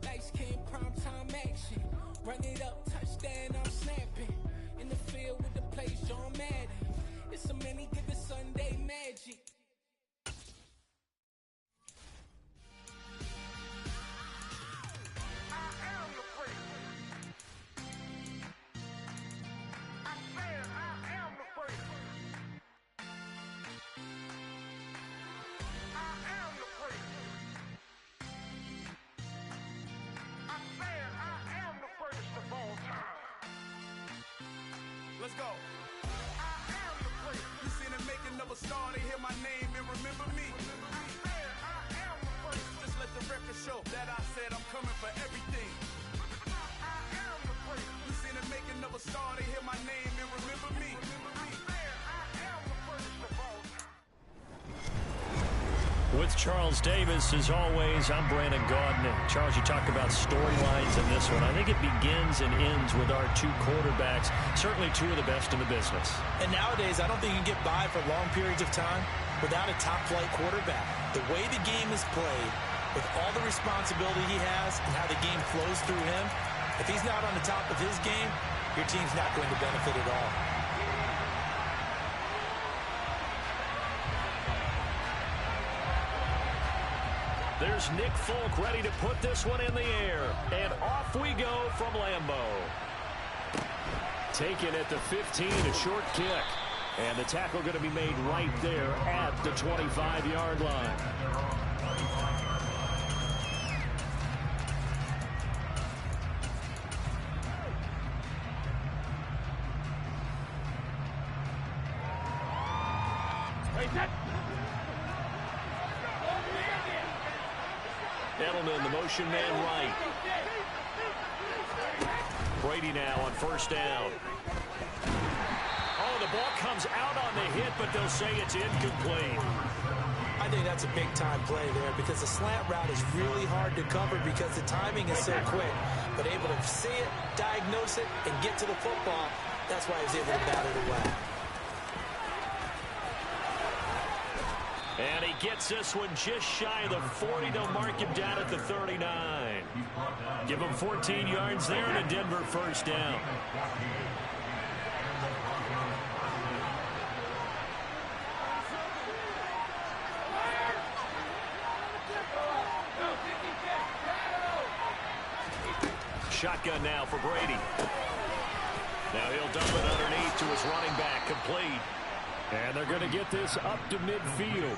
Lights came, prime time action. Run it up, touchdown, I'm snapping. In the field with the plays, John Madden. It's a many given Sunday magic. Let's go. I am the place. You seen the making of a star, they hear my name and remember me. I am the place. Just let the record show that I said I'm coming for everything. I am the place. You seen the making of a star, they hear my name and remember me. I am the first of all. With Charles Davis, as always, I'm Brandon Gaudin. Charles, you talked about storylines in this one. I think it begins and ends with our two quarterbacks, certainly two of the best in the business. And nowadays, I don't think you can get by for long periods of time without a top-flight quarterback. The way the game is played, with all the responsibility he has and how the game flows through him, if he's not on the top of his game, your team's not going to benefit at all. There's Nick Folk ready to put this one in the air. And off we go from Lambeau. Taken at the 15, a short kick. And the tackle going to be made right there at the 25-yard line. Edelman, the motion man right. Brady now on first down. Oh, the ball comes out on the hit, but they'll say it's incomplete. I think that's a big-time play there because the slant route is really hard to cover because the timing is so quick. But able to see it, diagnose it, and get to the football, that's why he was able to bat it away. And he gets this one just shy of the 40. They'll mark him down at the 39. Give him 14 yards there and a Denver first down. Shotgun now for Brady. Now he'll dump it underneath to his running back, complete. And they're going to get this up to midfield.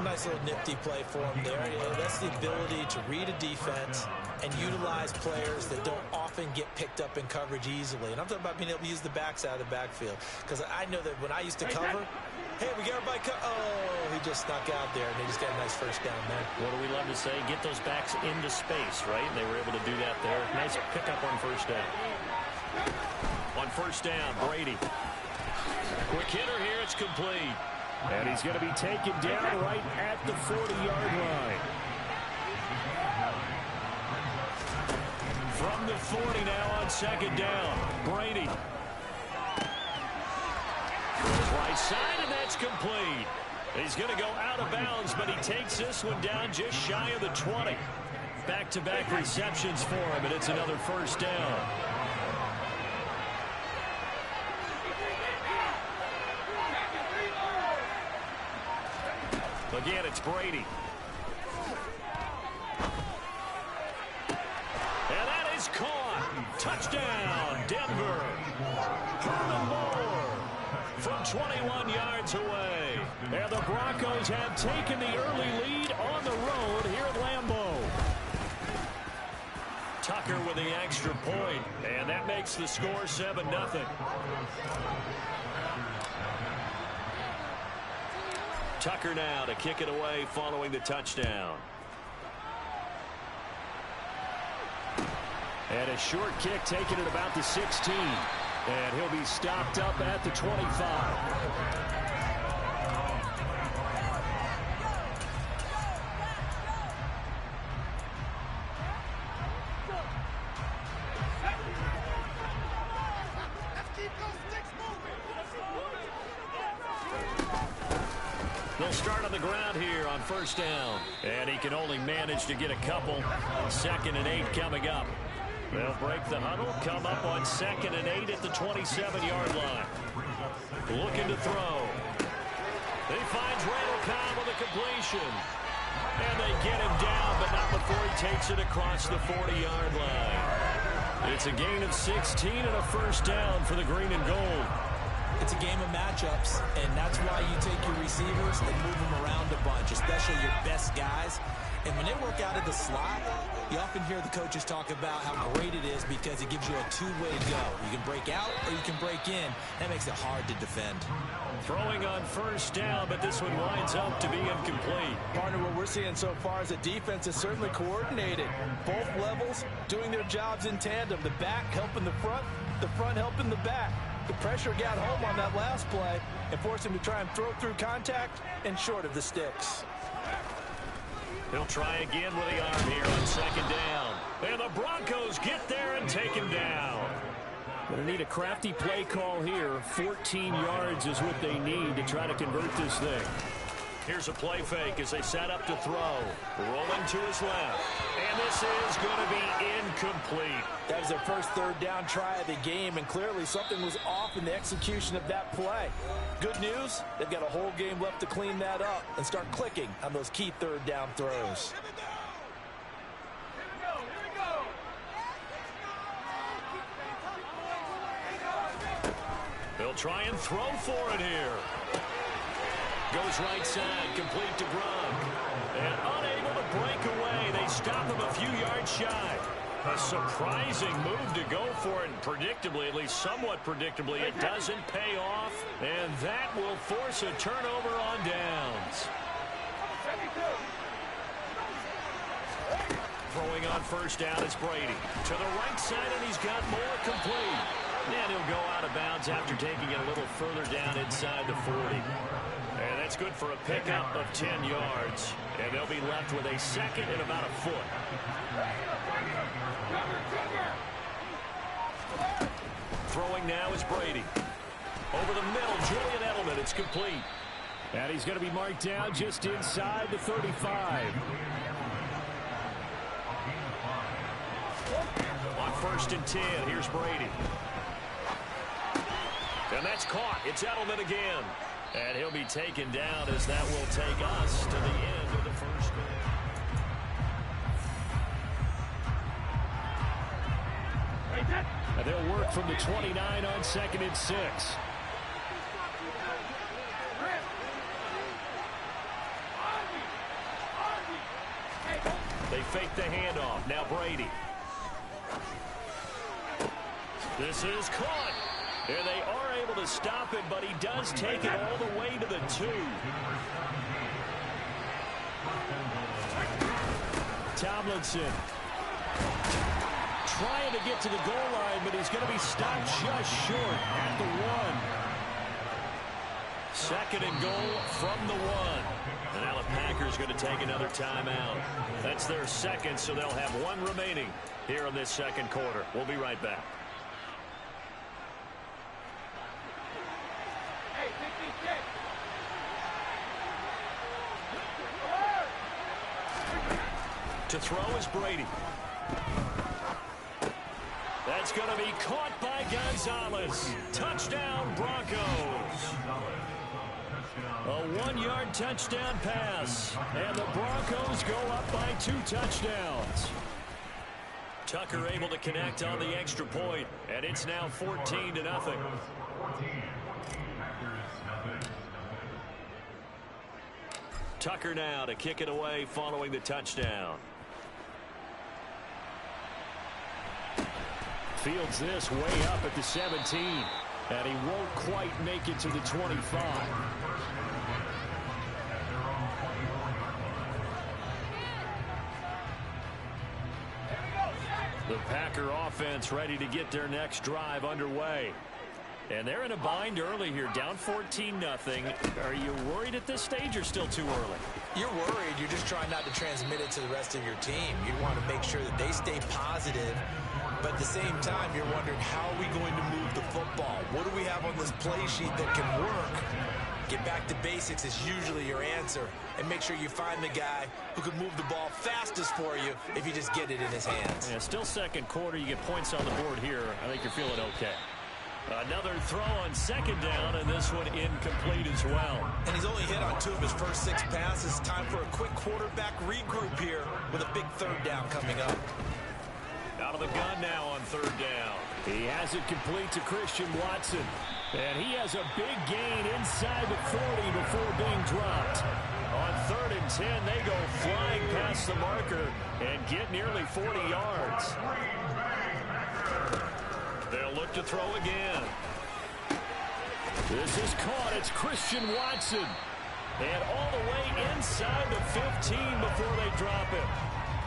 Nice little nifty play for him there. That's the ability to read a defense and utilize players that don't often get picked up in coverage easily. And I'm talking about being able to use the backs out of the backfield. Because I know that when I used to cover, hey, we got everybody oh, he just snuck out there, and they just got a nice first down there. What do we love to say? Get those backs into space, right? And they were able to do that there. Nice pickup on first down. On first down, Brady. Quick hitter here, it's complete. And he's going to be taken down right at the 40-yard line. From the 40 now on second down, Brady. Right side, and that's complete. He's going to go out of bounds, but he takes this one down just shy of the 20. Back-to-back receptions for him, and it's another first down. Again, it's Brady. And that is caught. Touchdown, Denver. Herman Moore from 21 yards away. And the Broncos have taken the early lead on the road here at Lambeau. Tucker with the extra point, and that makes the score 7-0. Tucker now to kick it away following the touchdown. And a short kick taken at about the 16. And he'll be stopped up at the 25. They'll start on the ground here on first down. And he can only manage to get a couple. 2nd and 8 coming up. They'll break the huddle, come up on 2nd and 8 at the 27-yard line. Looking to throw. He finds Randall Cobb with a completion. And they get him down, but not before he takes it across the 40-yard line. It's a gain of 16 and a first down for the green and gold. It's a game of matchups, and that's why you take your receivers and move them around a bunch, especially your best guys. And when they work out of the slot, you often hear the coaches talk about how great it is because it gives you a two-way go. You can break out or you can break in. That makes it hard to defend. Throwing on first down, but this one winds up to be incomplete. Partner, what we're seeing so far is the defense is certainly coordinated. Both levels doing their jobs in tandem. The back helping the front helping the back. The pressure got home on that last play and forced him to try and throw through contact and short of the sticks. He'll try again with the arm here on 2nd down. And the Broncos get there and take him down. Going to need a crafty play call here. 14 yards is what they need to try to convert this thing. Here's a play fake as they set up to throw. Rolling to his left. And this is going to be incomplete. That was their first 3rd down try of the game, and clearly something was off in the execution of that play. Good news, they've got a whole game left to clean that up and start clicking on those key 3rd down throws. They'll try and throw for it here. Goes right side, complete to Gronk. And unable to break away. They stop him a few yards shy. A surprising move to go for it. And predictably, at least somewhat predictably, it doesn't pay off. And that will force a turnover on downs. Throwing on first down is Brady. To the right side, and he's got more complete. And he'll go out of bounds after taking it a little further down inside the 40. And that's good for a pickup of 10 yards. And they'll be left with a 2nd and about a foot. Throwing now is Brady. Over the middle, Julian Edelman. It's complete. And he's going to be marked down just inside the 35. On 1st and 10, here's Brady. And that's caught. It's Edelman again. And he'll be taken down as that will take us to the end of the first quarter. And they'll work from the 29 on 2nd and 6. They fake the handoff. Now Brady. This is caught. And they are able to stop it, but he does take it all the way to the 2. Tomlinson trying to get to the goal line, but he's going to be stopped just short at the 1. 2nd and goal from the 1. And now the Packers going to take another timeout. That's their 2nd, so they'll have 1 remaining here in this 2nd quarter. We'll be right back. To throw is Brady. That's going to be caught by Gonzalez. Touchdown, Broncos. A 1-yard touchdown pass. And the Broncos go up by 2 touchdowns. Tucker able to connect on the extra point. And it's now 14-0. Tucker now to kick it away following the touchdown. Fields this way up at the 17. And he won't quite make it to the 25. The Packer offense ready to get their next drive underway. And they're in a bind early here, down 14-0. Are you worried at this stage or still too early? You're worried. You're just trying not to transmit it to the rest of your team. You want to make sure that they stay positive. But at the same time, you're wondering, how are we going to move the football? What do we have on this play sheet that can work Get back to basics is usually your answer. And make sure you find the guy who can move the ball fastest for you if you just get it in his hands. Yeah, still second quarter. You get points on the board here. I think you're feeling okay. Another throw on second down, and this one incomplete as well. And he's only hit on 2 of his first 6 passes. Time for a quick quarterback regroup here with a big third down coming up. Out of the gun now on third down. He has it complete to Christian Watson. And he has a big gain inside the 40 before being dropped. On 3rd and 10, they go flying past the marker and get nearly 40 yards. They'll look to throw again. This is caught. It's Christian Watson. And all the way inside the 15 before they drop it.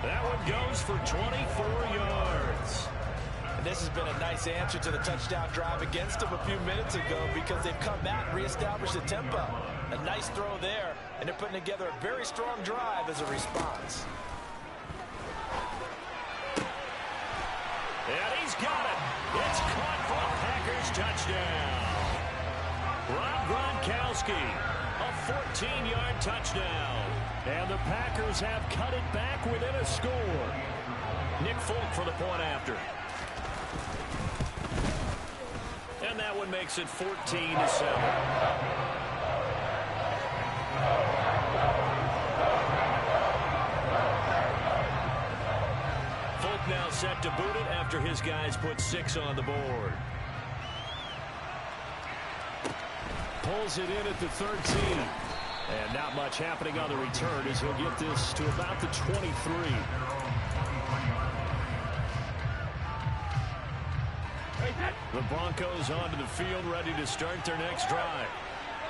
That one goes for 24 yards. And this has been a nice answer to the touchdown drive against them a few minutes ago because they've come back and reestablished the tempo. A nice throw there, and they're putting together a very strong drive as a response. And he's got it. It's caught for a Packers touchdown. Rob Gronkowski, a 14-yard touchdown. And the Packers have cut it back within a score. Nick Folk for the point after. And that one makes it 14-7. Now set to boot it after his guys put 6 on the board. Pulls it in at the 13. And not much happening on the return as he'll get this to about the 23. The Broncos onto the field ready to start their next drive.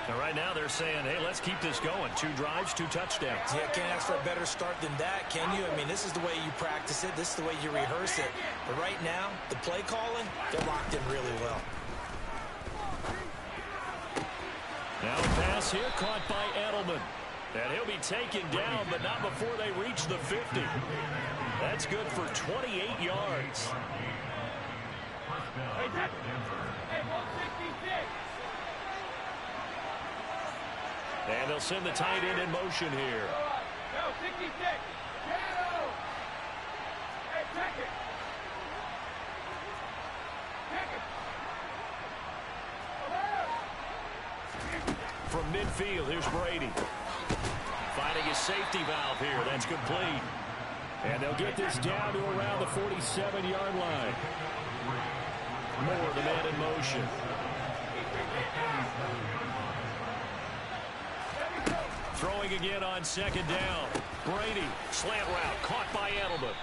And right now they're saying, hey, let's keep this going. 2 drives, 2 touchdowns. Yeah, can't ask for a better start than that, can you? I mean, this is the way you practice it. This is the way you rehearse it. But right now, the play calling, they're locked in really well. Now a pass here caught by Edelman. And he'll be taken down, but not before they reach the 50. That's good for 28 yards. And they'll send the tight end in motion here. From midfield, here's Brady. Finding his safety valve here. That's complete. And they'll get this down to around the 47-yard line. Moore, the man in motion. Throwing again on second down. Brady, slant route, caught by Edelman.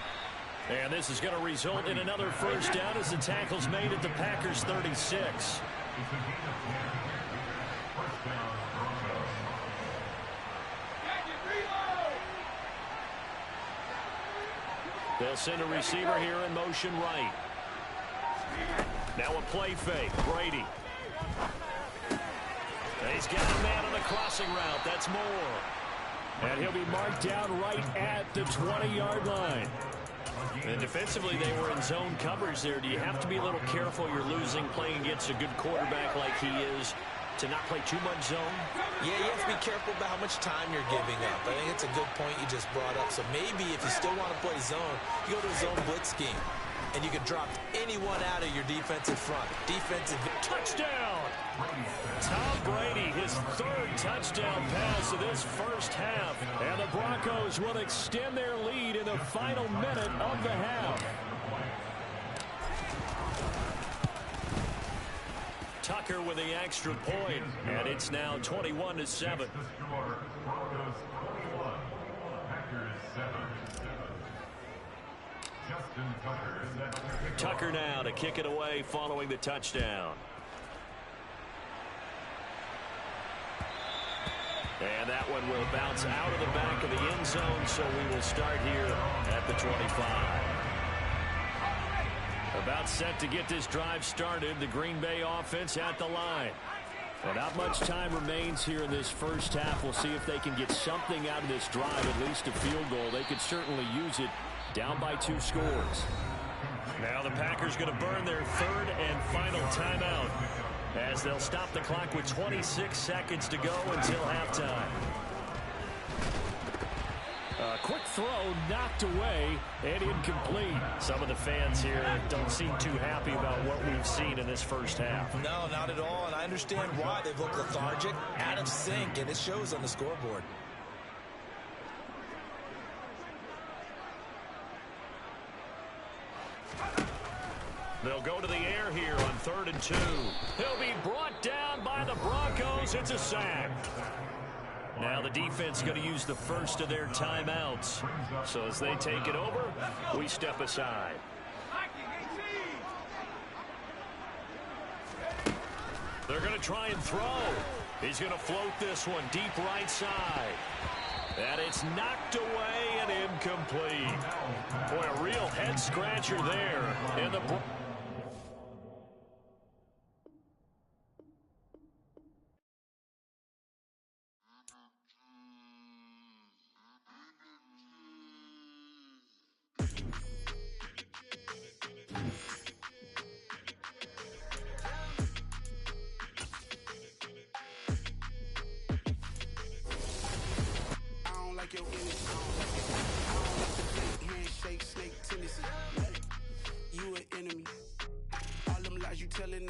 And this is going to result in another first down as the tackle's made at the Packers' 36. They'll send a receiver here in motion right. Now a play fake. Brady. He's got a man on the crossing route. That's Moore. And he'll be marked down right at the 20-yard line. And defensively, they were in zone coverage there. Do you have to be a little careful? You're losing playing against a good quarterback like he is to not play too much zone? Yeah, you have to be careful about how much time you're giving up. I think it's a good point you just brought up. So maybe if you still want to play zone, you go to a zone blitz scheme. And you can drop anyone out of your defensive front. Defensive touchdown! Tom Brady, his 3rd touchdown pass of this first half. And the Broncos will extend their lead in the final minute of the half. Tucker with the extra point, and it's now 21-7. Tucker now to kick it away following the touchdown. And that one will bounce out of the back of the end zone, so we will start here at the 25. About set to get this drive started, the Green Bay offense at the line. Well, not much time remains here in this first half. We'll see if they can get something out of this drive, at least a field goal. They could certainly use it down by 2 scores. Now the Packers going to burn their 3rd and final timeout. as they'll stop the clock with 26 seconds to go until halftime. A quick throw knocked away and incomplete. Some of the fans here don't seem too happy about what we've seen in this first half. No, not at all, and I understand why. They've looked lethargic, out of sync, and it shows on the scoreboard. They'll go to the air here on 3rd and 2. He'll be brought down by the Broncos. It's a sack. Now the defense going to use the first of their timeouts. So as they take it over, we step aside. They're going to try and throw. He's going to float this one deep right side. And it's knocked away and incomplete. Boy, a real head-scratcher there. And the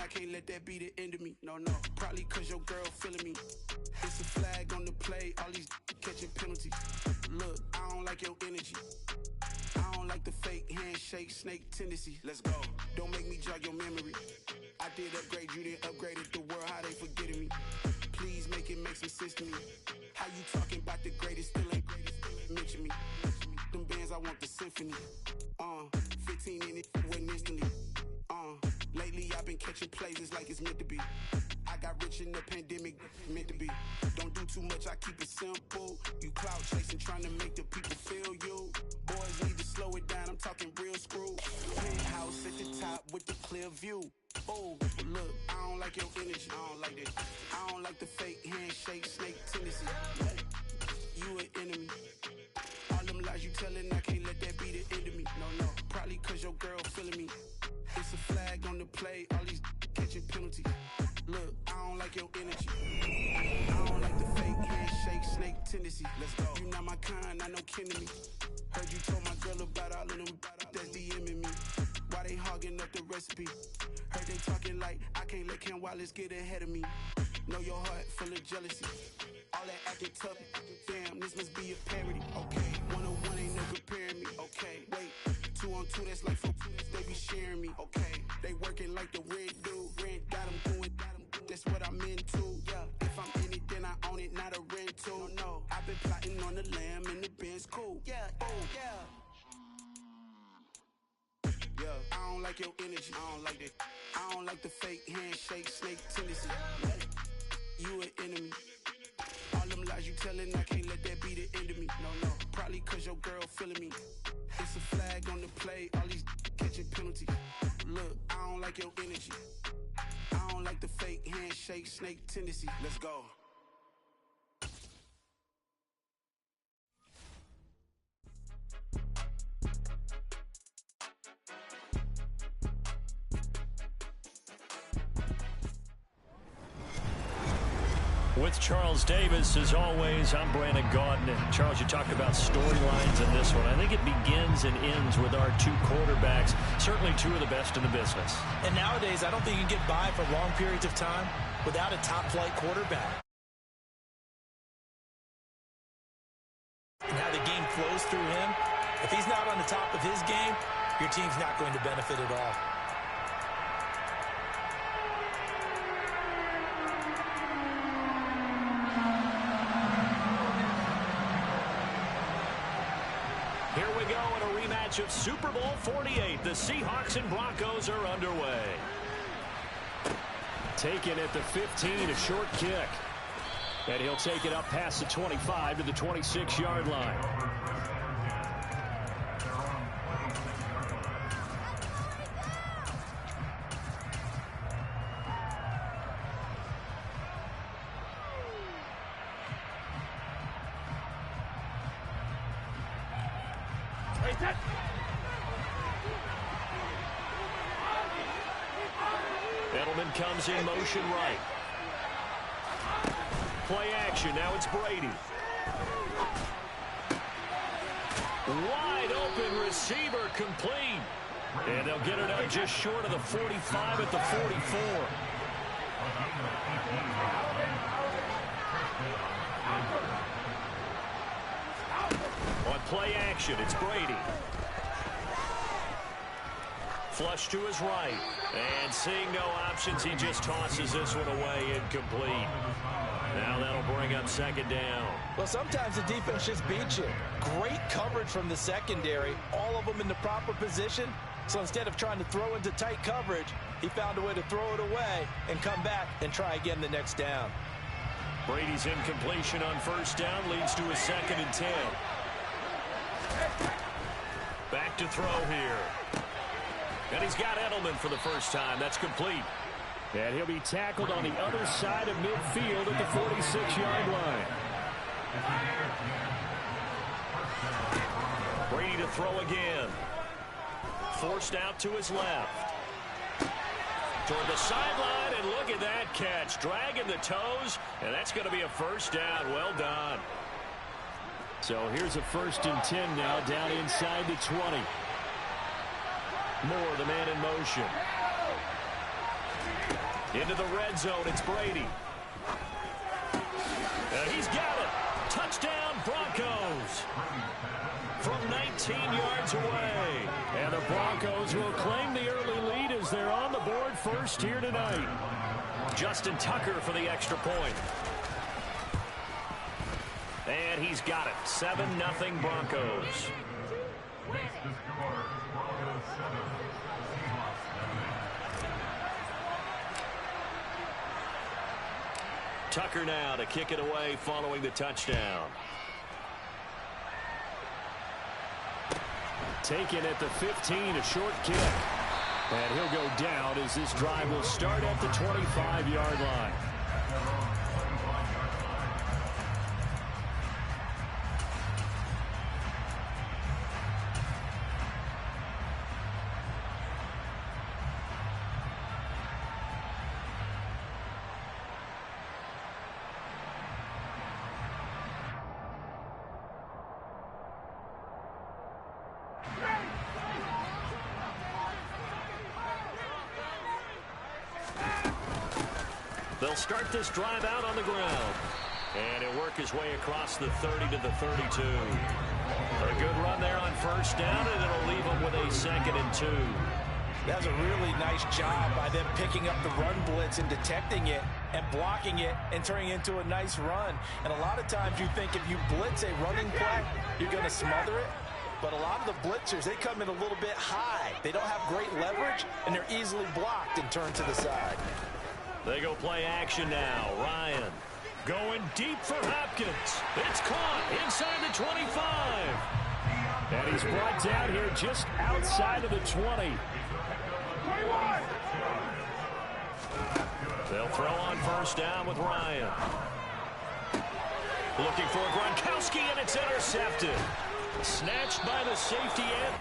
I can't let that be the end of me. No, probably cause your girl feeling me. It's a flag on the play, all these catching penalties. Look, I don't like your energy. I don't like the fake handshake, snake tendency. Let's go. Don't make me jog your memory. I did upgrade, you didn't upgrade it. The world, how they forgetting me. Please make it make some sense to me. How you talking about the greatest, still ain't greatest, still ain't mention me. Them bands, I want the symphony. 15 in it, went instantly. Lately I've been catching plays, it's like it's meant to be. I got rich in the pandemic, meant to be. Don't do too much, I keep it simple. You clout chasing, trying to make the people feel you. Boys need to slow it down, I'm talking real screw. Penthouse at the top with the clear view. Oh, look, I don't like your energy, I don't like that. I don't like the fake handshake, snake tendency. You an enemy. All them lies you telling, I can't let that be the end of me. No, probably cause your girl feeling me. It's a flag on the play, all these catching penalties. Look, I don't like your energy. I don't like the fake handshake, snake tendency. Let's go. You not my kind, I know kin to me. Heard you told my girl about all of them that's DMing me. Why they hogging up the recipe? Heard they talking like I can't let Ken Wallace get ahead of me. Know your heart full of jealousy. All that acting tough, damn, this must be a parody. Okay, 1-on-1 ain't no comparing me. Okay, wait, 2-on-2, that's like 4. They be sharing me. Okay, they working like the red dude. Red got them doing, that's what I'm into. Yeah, if I'm in it, then I own it, not a rental. No, I've been plotting on the lamb and the Benz cool. Yeah, oh, yeah. I don't like your energy, I don't like that. I don't like the fake handshake, snake tendency. You an enemy. All them lies you telling, I can't let that be the end of me. No, probably cause your girl feeling me. It's a flag on the play, all these catching penalties. Look, I don't like your energy. I don't like the fake handshake, snake tendency. Let's go. With Charles Davis, as always, I'm Brandon Gaudin. And Charles, you talked about storylines in this one. I think it begins and ends with our two quarterbacks, certainly two of the best in the business. And nowadays, I don't think you can get by for long periods of time without a top-flight quarterback. And how the game flows through him. If he's not on the top of his game, your team's not going to benefit at all. Here we go in a rematch of Super Bowl 48. The Seahawks and Broncos are underway. Taken at the 15, a short kick. And he'll take it up past the 25 to the 26-yard line. comes in motion right. Play action. Now it's Brady. Wide open receiver complete. And they'll get it out just short of the 45 at the 44. On play action, it's Brady. Flush to his right. And seeing no options, he just tosses this one away incomplete. Now that'll bring up second down. Well, sometimes the defense just beats you. Great coverage from the secondary. All of them in the proper position. So instead of trying to throw into tight coverage, he found a way to throw it away and come back and try again the next down. Brady's incompletion on first down leads to a 2nd and 10. Back to throw here. And he's got Edelman for the first time. That's complete. And he'll be tackled on the other side of midfield at the 46-yard line. Brady to throw again. Forced out to his left. Toward the sideline, and look at that catch. Dragging the toes, and that's going to be a first down. Well done. So here's a 1st and 10 now, down inside the 20. Moore, the man in motion. Into the red zone, it's Brady. And he's got it. Touchdown, Broncos. From 19 yards away. And the Broncos will claim the early lead as they're on the board first here tonight. Justin Tucker for the extra point. And he's got it. 7-0 Broncos. Tucker now to kick it away following the touchdown. Taken at the 15, a short kick. And he'll go down as this drive will start at the 25-yard line. They'll start this drive out on the ground. And he'll work his way across the 30 to the 32. A good run there on first down, and it'll leave him with a 2nd and 2. That was a really nice job by them picking up the run blitz and detecting it and blocking it and turning it into a nice run. And a lot of times you think if you blitz a running play, you're going to smother it. But a lot of the blitzers, they come in a little bit high. They don't have great leverage, and they're easily blocked and turned to the side. They go play action now. Ryan going deep for Hopkins. It's caught inside the 25. And he's brought down here just outside of the 20. They'll throw on first down with Ryan. Looking for Gronkowski, and it's intercepted. Snatched by the safety end.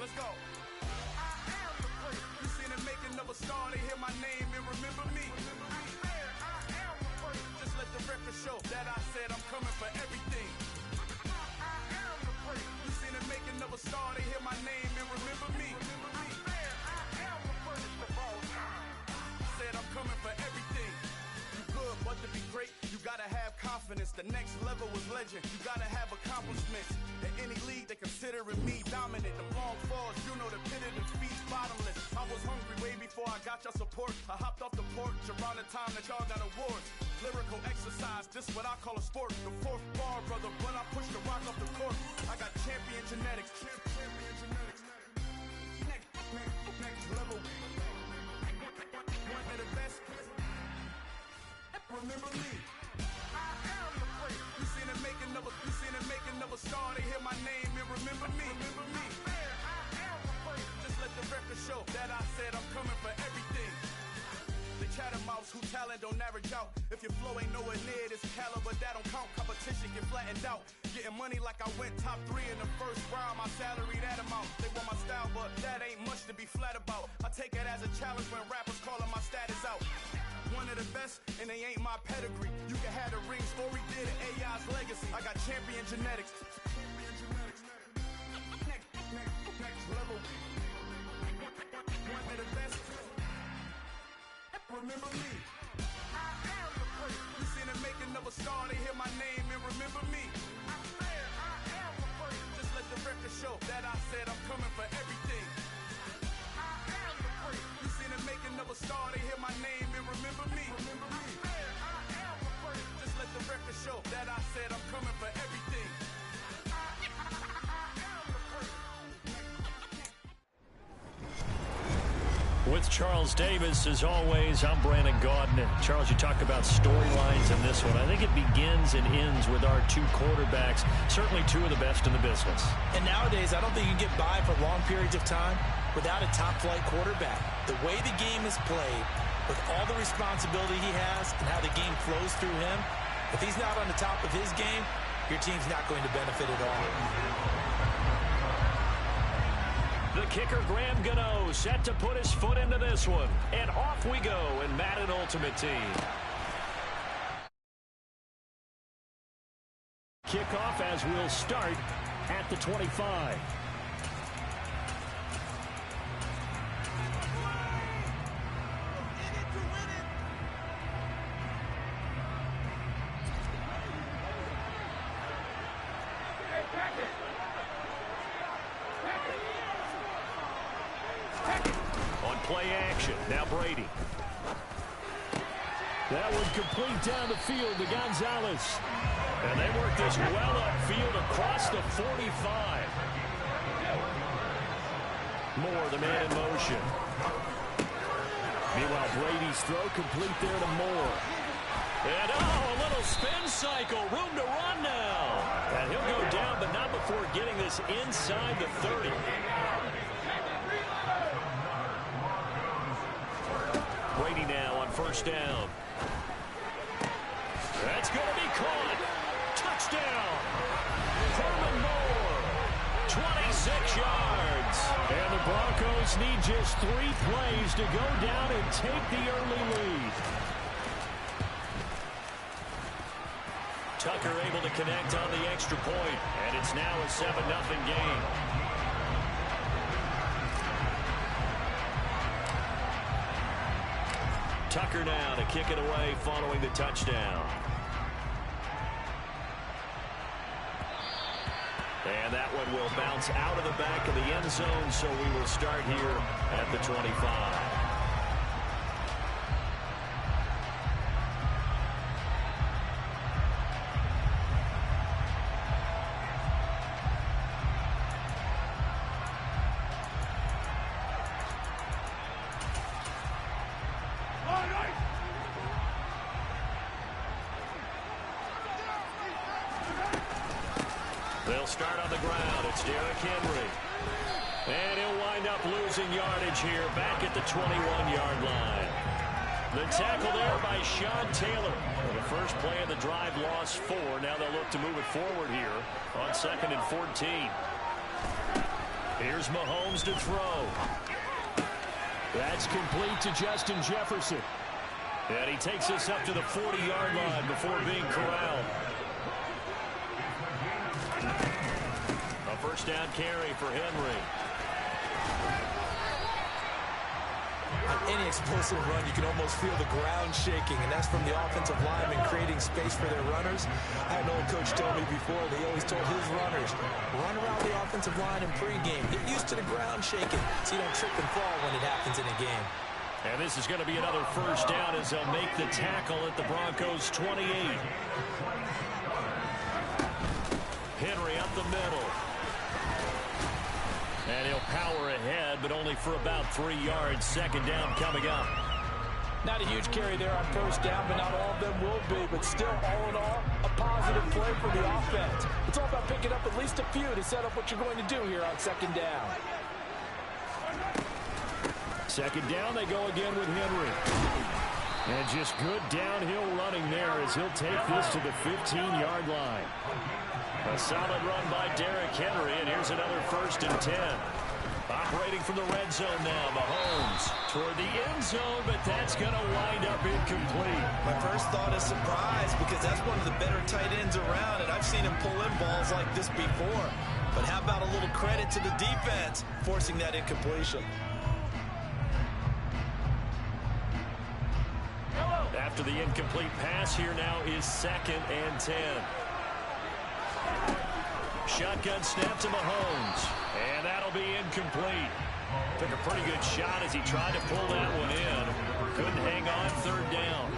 Let's go. You seen the making of a star, they hear my name and remember me. Just let the record show that I said I'm coming for everything. You seen the making of a star, they hear my name and remember me. Said I'm coming for everything. You good, but to be great, you gotta have confidence. The next level was legend. You gotta have accomplishments. In any league, they considering me dominant. The long falls, you know the pit of defeat's bottomless. I was hungry way before I got your support. I hopped off the porch around the time that y'all got awards. Lyrical exercise, this what I call a sport. The fourth bar, brother, when I push the rock off the court. I got champion genetics. Next level. One of the best. Remember me. I am the flattened out. Getting money like I went top 3 in the first round. My salary that amount. They want my style, but that ain't much to be flat about. I take it as a challenge when rappers calling my status out. One of the best, and they ain't my pedigree. You can have the ring story, did it, AI's legacy. I got champion genetics. Next level. One of the best. Remember me. You seen the making of a star, they hear my name and remember me. Just let the record show that I said I'm coming for everything. You seen the making of a star, they hear my name and remember me. Just let the record show that I said I'm coming for everything. With Charles Davis, as always, I'm Brandon Gaudin. Charles, you talk about storylines in this one. I think it begins and ends with our two quarterbacks, certainly two of the best in the business. And nowadays, I don't think you can get by for long periods of time without a top-flight quarterback. The way the game is played, with all the responsibility he has and how the game flows through him, if he's not on the top of his game, your team's not going to benefit at all. The kicker, Graham Gano, set to put his foot into this one. And off we go in Madden Ultimate Team. Kickoff as we'll start at the 25. Play action. Now Brady. That would complete down the field to Gonzalez. And they work this well upfield across the 45. Moore, the man in motion. Meanwhile, Brady's throw complete there to Moore. And a little spin cycle. Room to run now. And he'll go down, but not before getting this inside the 30. Brady now on first down. That's going to be caught. Touchdown. Herman Moore. 26 yards. And the Broncos need just 3 plays to go down and take the early lead. Tucker able to connect on the extra point. And it's now a 7-0 game. Tucker now to kick it away following the touchdown. And that one will bounce out of the back of the end zone, so we will start here at the 25. They'll start on the ground. It's Derrick Henry. And he'll wind up losing yardage here back at the 21-yard line. The tackle there by Sean Taylor. The first play of the drive lost 4. Now they'll look to move it forward here on 2nd and 14. Here's Mahomes to throw. That's complete to Justin Jefferson. And he takes us up to the 40-yard line before being corralled. A first down carry for Henry. On any explosive run, you can almost feel the ground shaking, and that's from the offensive linemen creating space for their runners. I had an old coach tell me before, they always told his runners, run around the offensive line in pregame. Get used to the ground shaking so you don't trip and fall when it happens in a game. And this is going to be another first down as they'll make the tackle at the Broncos' 28. Henry up the middle. And he'll power ahead, but only for about 3 yards. Second down coming up. Not a huge carry there on first down, but not all of them will be. But still, all in all, a positive play for the offense. It's all about picking up at least a few to set up what you're going to do here on second down. Second down, they go again with Henry. And just good downhill running there as he'll take this to the 15-yard line. A solid run by Derrick Henry, and here's another 1st and 10. Operating from the red zone now, Mahomes toward the end zone, but that's going to wind up incomplete. My first thought is surprise, because that's one of the better tight ends around, and I've seen him pull in balls like this before. But how about a little credit to the defense forcing that incompletion? After the incomplete pass, here now is 2nd and 10. Shotgun snap to Mahomes, and that'll be incomplete. Took a pretty good shot as he tried to pull that one in. Couldn't hang on 3rd down.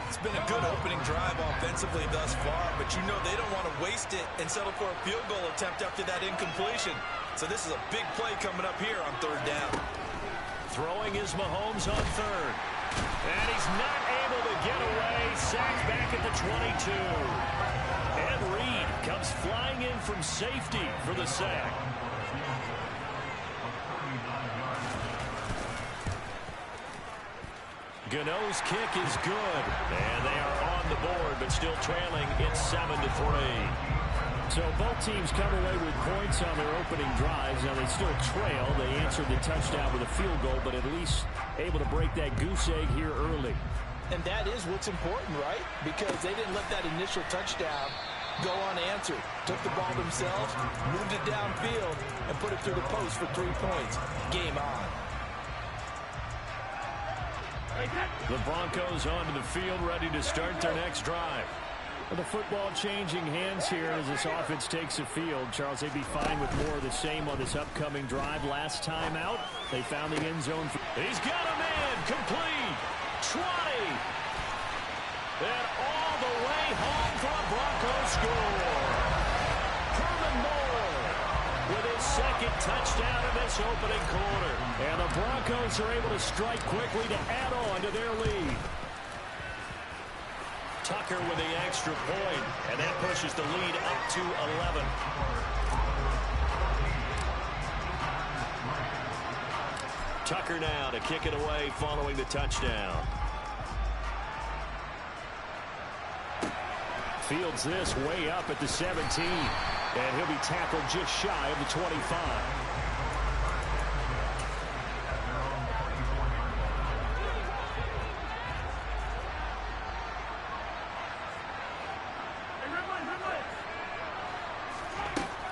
It's been a good opening drive offensively thus far, but you know they don't want to waste it and settle for a field goal attempt after that incompletion. So this is a big play coming up here on 3rd down. Throwing is Mahomes on 3rd. And he's not able to get away. Sacked back at the 22. And Reed comes flying in from safety for the sack. Gano's kick is good. And they are on the board, but still trailing. It's 7-3. So both teams come away with points on their opening drives. Now they still trail. They answered the touchdown with a field goal, but at least able to break that goose egg here early. And that is what's important, right? Because they didn't let that initial touchdown go unanswered. Took the ball themselves, moved it downfield, and put it through the post for 3 points. Game on. The Broncos onto the field, ready to start their next drive. The football changing hands here as this offense takes the field. Charles, they'd be fine with more of the same on this upcoming drive. Last time out, they found the end zone. He's got a man, complete, 20. And all the way home for a Broncos score. Herman Moore with his 2nd touchdown of this opening quarter. And the Broncos are able to strike quickly to add on to their lead. Tucker with the extra point, and that pushes the lead up to 11. Tucker now to kick it away following the touchdown. Fields this way up at the 17, and he'll be tackled just shy of the 25.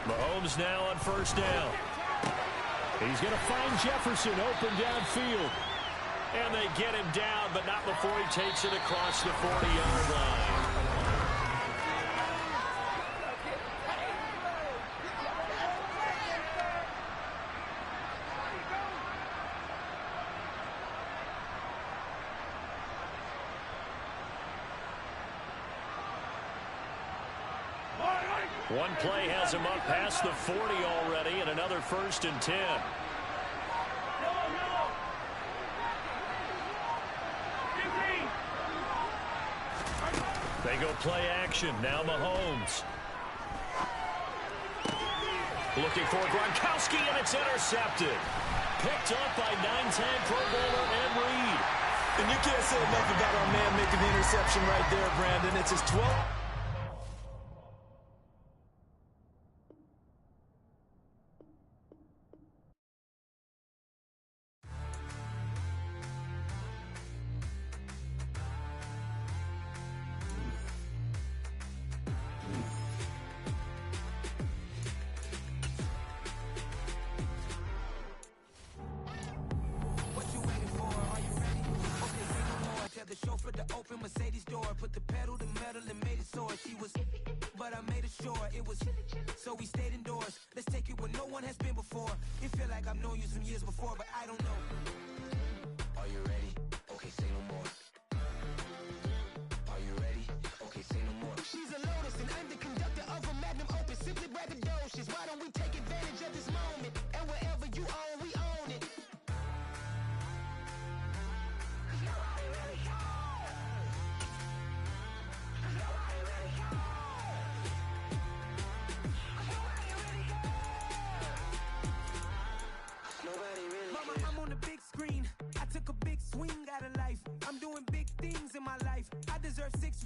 Mahomes now on 1st down. He's going to find Jefferson open downfield. And they get him down, but not before he takes it across the 40-yard line. One play has him up past the 40 already, and another 1st and 10. They go play action. Now Mahomes. Looking for Gronkowski, and it's intercepted. Picked up by 9-time Pro Bowler Ed Reed. And you can't say enough about our man making the interception right there, Brandon. It's his 12th.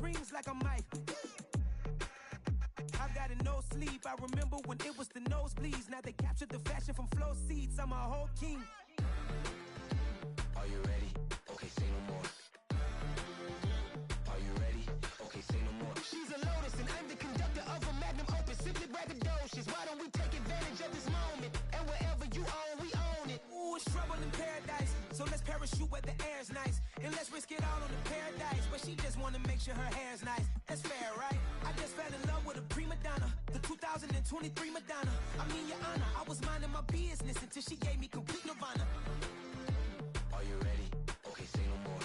rings like a mic. I got no sleep. I remember when it was the nosebleeds. Now they captured the fashion from flow seats. I'm a whole king. Are you ready? Okay, say no more. Are you ready? Okay, say no more. She's a lotus and I'm the conductor of a magnum opus. Simply braggadocious. Why don't we take advantage of this moment? And wherever you own, we own it. Ooh, it's trouble in paradise. So let's parachute where the air's nice. And let's risk it all on the paradise. But she just wanna make sure her hair's nice. That's fair, right? I just fell in love with a prima donna. The 2023 Madonna. I mean, your honor, I was minding my business until she gave me complete nirvana. Are you ready? Okay, say no more.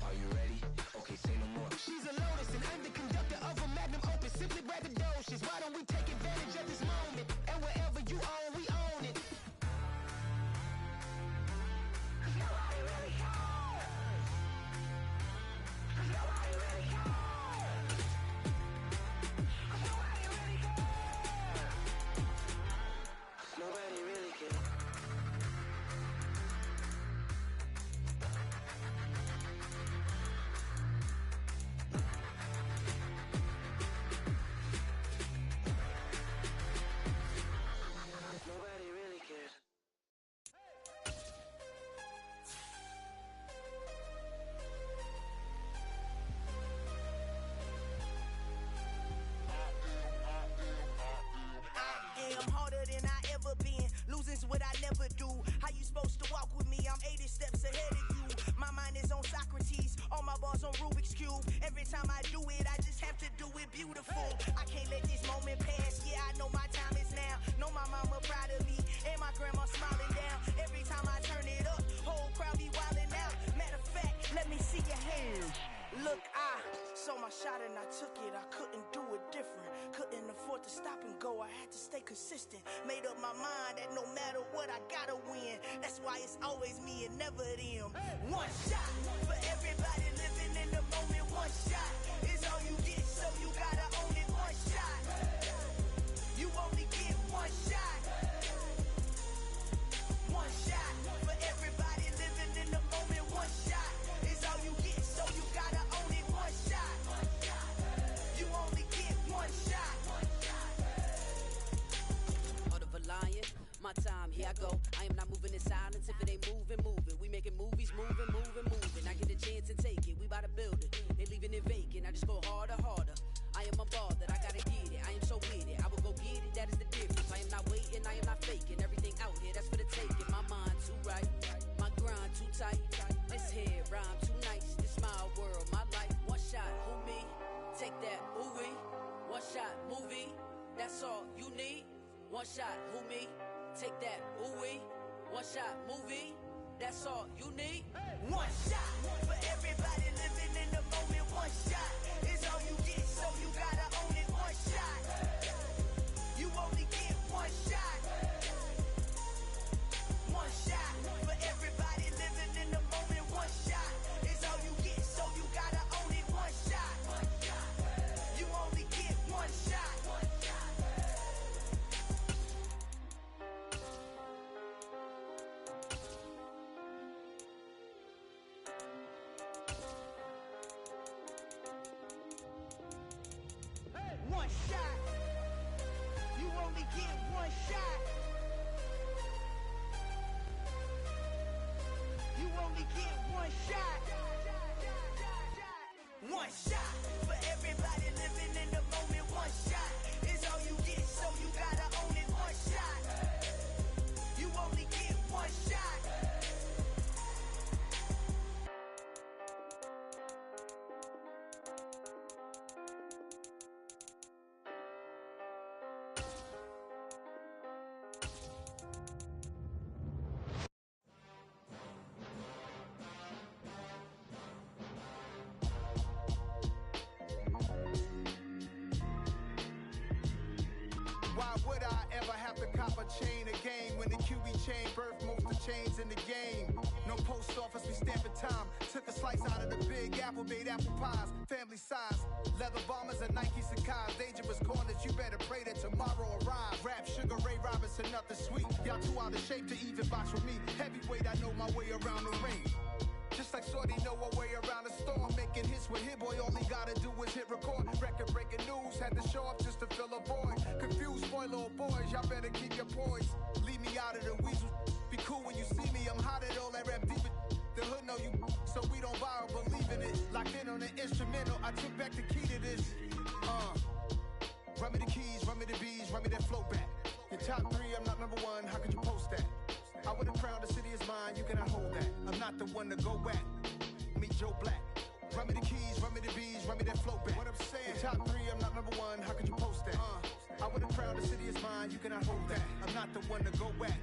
Are you ready? Okay, say no more. She's a lotus and I'm the conductor of a magnum opus. Simply braggadocious. Why don't we take advantage of this moment? And wherever you own, we own it. Nobody really cares. Nobody really cares. Nobody really cares. Nobody really cares. Nobody really cares. I am harder than I ever been. Losing's what I never do. How you supposed to walk with me? I'm 80 steps ahead of you. My mind is on Socrates. All my bars on Rubik's Cube. Every time I do it, I just have to do it beautiful. I can't let this moment pass. Yeah, I know my time is now. Know my mama proud of me. And my grandma smiling down. Every time I turn it up, whole crowd be wilding out. Matter of fact, let me see your hands. Look, I saw my shot and I took it. I couldn't do it different. Couldn't afford to stop and go. I had to stay consistent. Made up my mind that no matter what, I gotta win. That's why it's always me and never them. One shot for everybody living in the moment. One shot is all you get, so you gotta own it. One shot. You only get one shot. One shot for everybody living in the moment. One shot is all you get, so you gotta own it. One shot. You only get one shot. Heart of a lion, my time, here I go. I am not moving in silence. If it ain't moving, moving. We making movies, moving, moving, moving. I get a chance and take it. We bout to build it. They leaving it vacant. I just go harder, harder. I am a ball that I gotta get it. I am so with it. I will go get it. That is the difference. I am not waiting. I am not faking. Everything out here, that's for the taking. My mind too right. My grind too tight. This head rhyme too nice. This my world, my life. One shot, who me? Take that, ooh-wee. One shot, movie. That's all you need. One shot, who me? Take that, ooh-wee. One shot, movie. That's all you need. One shot for everybody living in the moment. One shot is all you get, so you gotta own it. One shot. You only get one shot. One shot for everybody living in the moment. One shot is all you get, so you gotta own it. One shot. You only get one shot. One shot. You only get one shot. You only get one shot. One shot for everybody living in the moment. One shot is all you get, so you gotta own it. One shot. You only get one shot. Why would I ever have to cop a chain again when the QB chain birthed most of the chains in the game? No post office, we stamping time. Took a slice out of the big apple, made apple pies, family size. Leather bombers and Nike Sacai's. Dangerous corners, you better pray that tomorrow arrives. Rap Sugar Ray Robinson, nothing sweet. Y'all too out of shape to even box with me. Heavyweight, I know my way around the ring. Just like Shorty know her way around the storm, making his way boy, all he gotta do is hit record. Record breaking news, had to show up just to fill a void. Confused boy, little boys, y'all better keep your poise. Leave me out of the weasel. Be cool when you see me, I'm hot at all that rap deep. The hood know you, so we don't borrow, believe in it. Locked in on the instrumental, I took back the key to this. Run me the keys, run me the bees, run me that flow back. Your top three, I'm not number one, how could you post that? I would've crowned the city is mine, you cannot hold that. I'm not the one to go back. Meet Joe Black. Run me the keys, run me the bees, run me that flow back. What I'm saying, your top three, I'm not number one, how could you post that? I would've crowned the city is mine, you cannot hold that. I'm not the one to go back.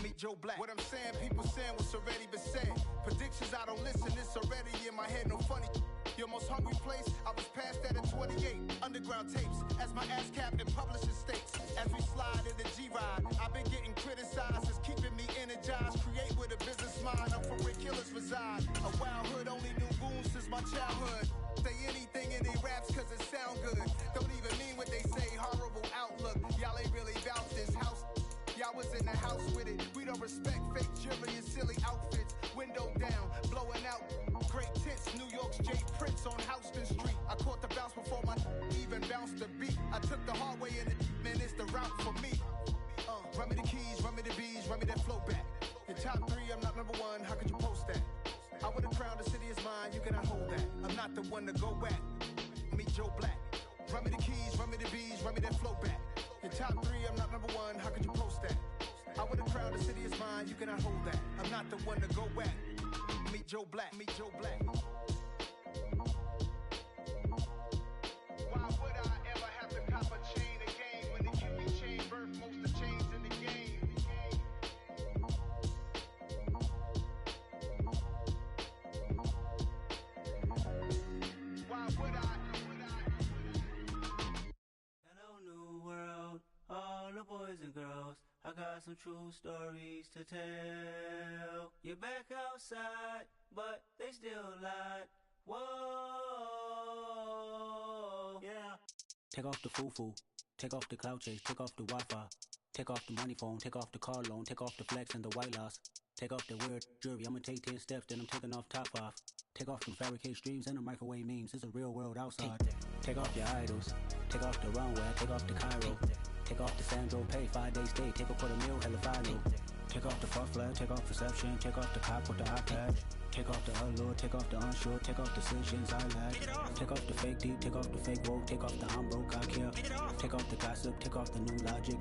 Meet Joe Black. What I'm saying, people saying what's already been said. Predictions, I don't listen, it's already in my head, no funny. Your most hungry place, I was past that at 28. Underground tapes, as my ass cap in publishing states. As we slide in the G-Ride, I've been getting criticized, it's keeping me energized. Create with a business mind, I'm from where killers reside. A wild hood, only knew goons since my childhood. Say anything in they raps cause it sound good. Don't even mean what they say, horrible outlook. Y'all ain't really about this house. Y'all was in the house with it. We don't respect fake jewelry and silly outfits. Window down, blowing out. Great tits, New York's J. Prince on Houston Street. I caught the bounce before my even bounced the beat. I took the hard way in it, man, it's the route for me. Run me the keys, run me the bees, run me that flow back. Your top three, I'm not number one, how could you post that? I would've crowned the city is mine, you cannot hold that. I'm not the one to go back. Meet Joe Black. Run me the keys, run me the bees, run me that flow back. Your top three, I'm not number one, how could you post that? I would've crowned the city is mine, you cannot hold that. I'm not the one to go back. Meet Joe Black, meet Joe Black. Why would I ever have to cop a chain again when the QB chain birthed most of chains in the game? Why would I? Hello, new world, all the boys and girls. I got some true stories to tell. You're back outside, but they still lied. Whoa, yeah. Take off the foo-foo, take off the cloud chase, take off the Wi-Fi, take off the money phone, take off the car loan, take off the flex and the white loss, take off the weird jewelry. I'ma take 10 steps, then I'm taking off top 5. Take off the fabricated streams and the microwave memes. It's a real world outside. Take off your idols, take off the runway, take off the Cairo. Take off the Sandro Pay, 5-day stay, take a $250,000, hella follow. Take off the far flag, take off perception, take off the cop with the iPad. Take off the allure, take off the unsure, take off decisions I lack. Take off the fake deep, take off the fake woke, take off the I'm broke, I care. Take off the gossip, take off the new logic.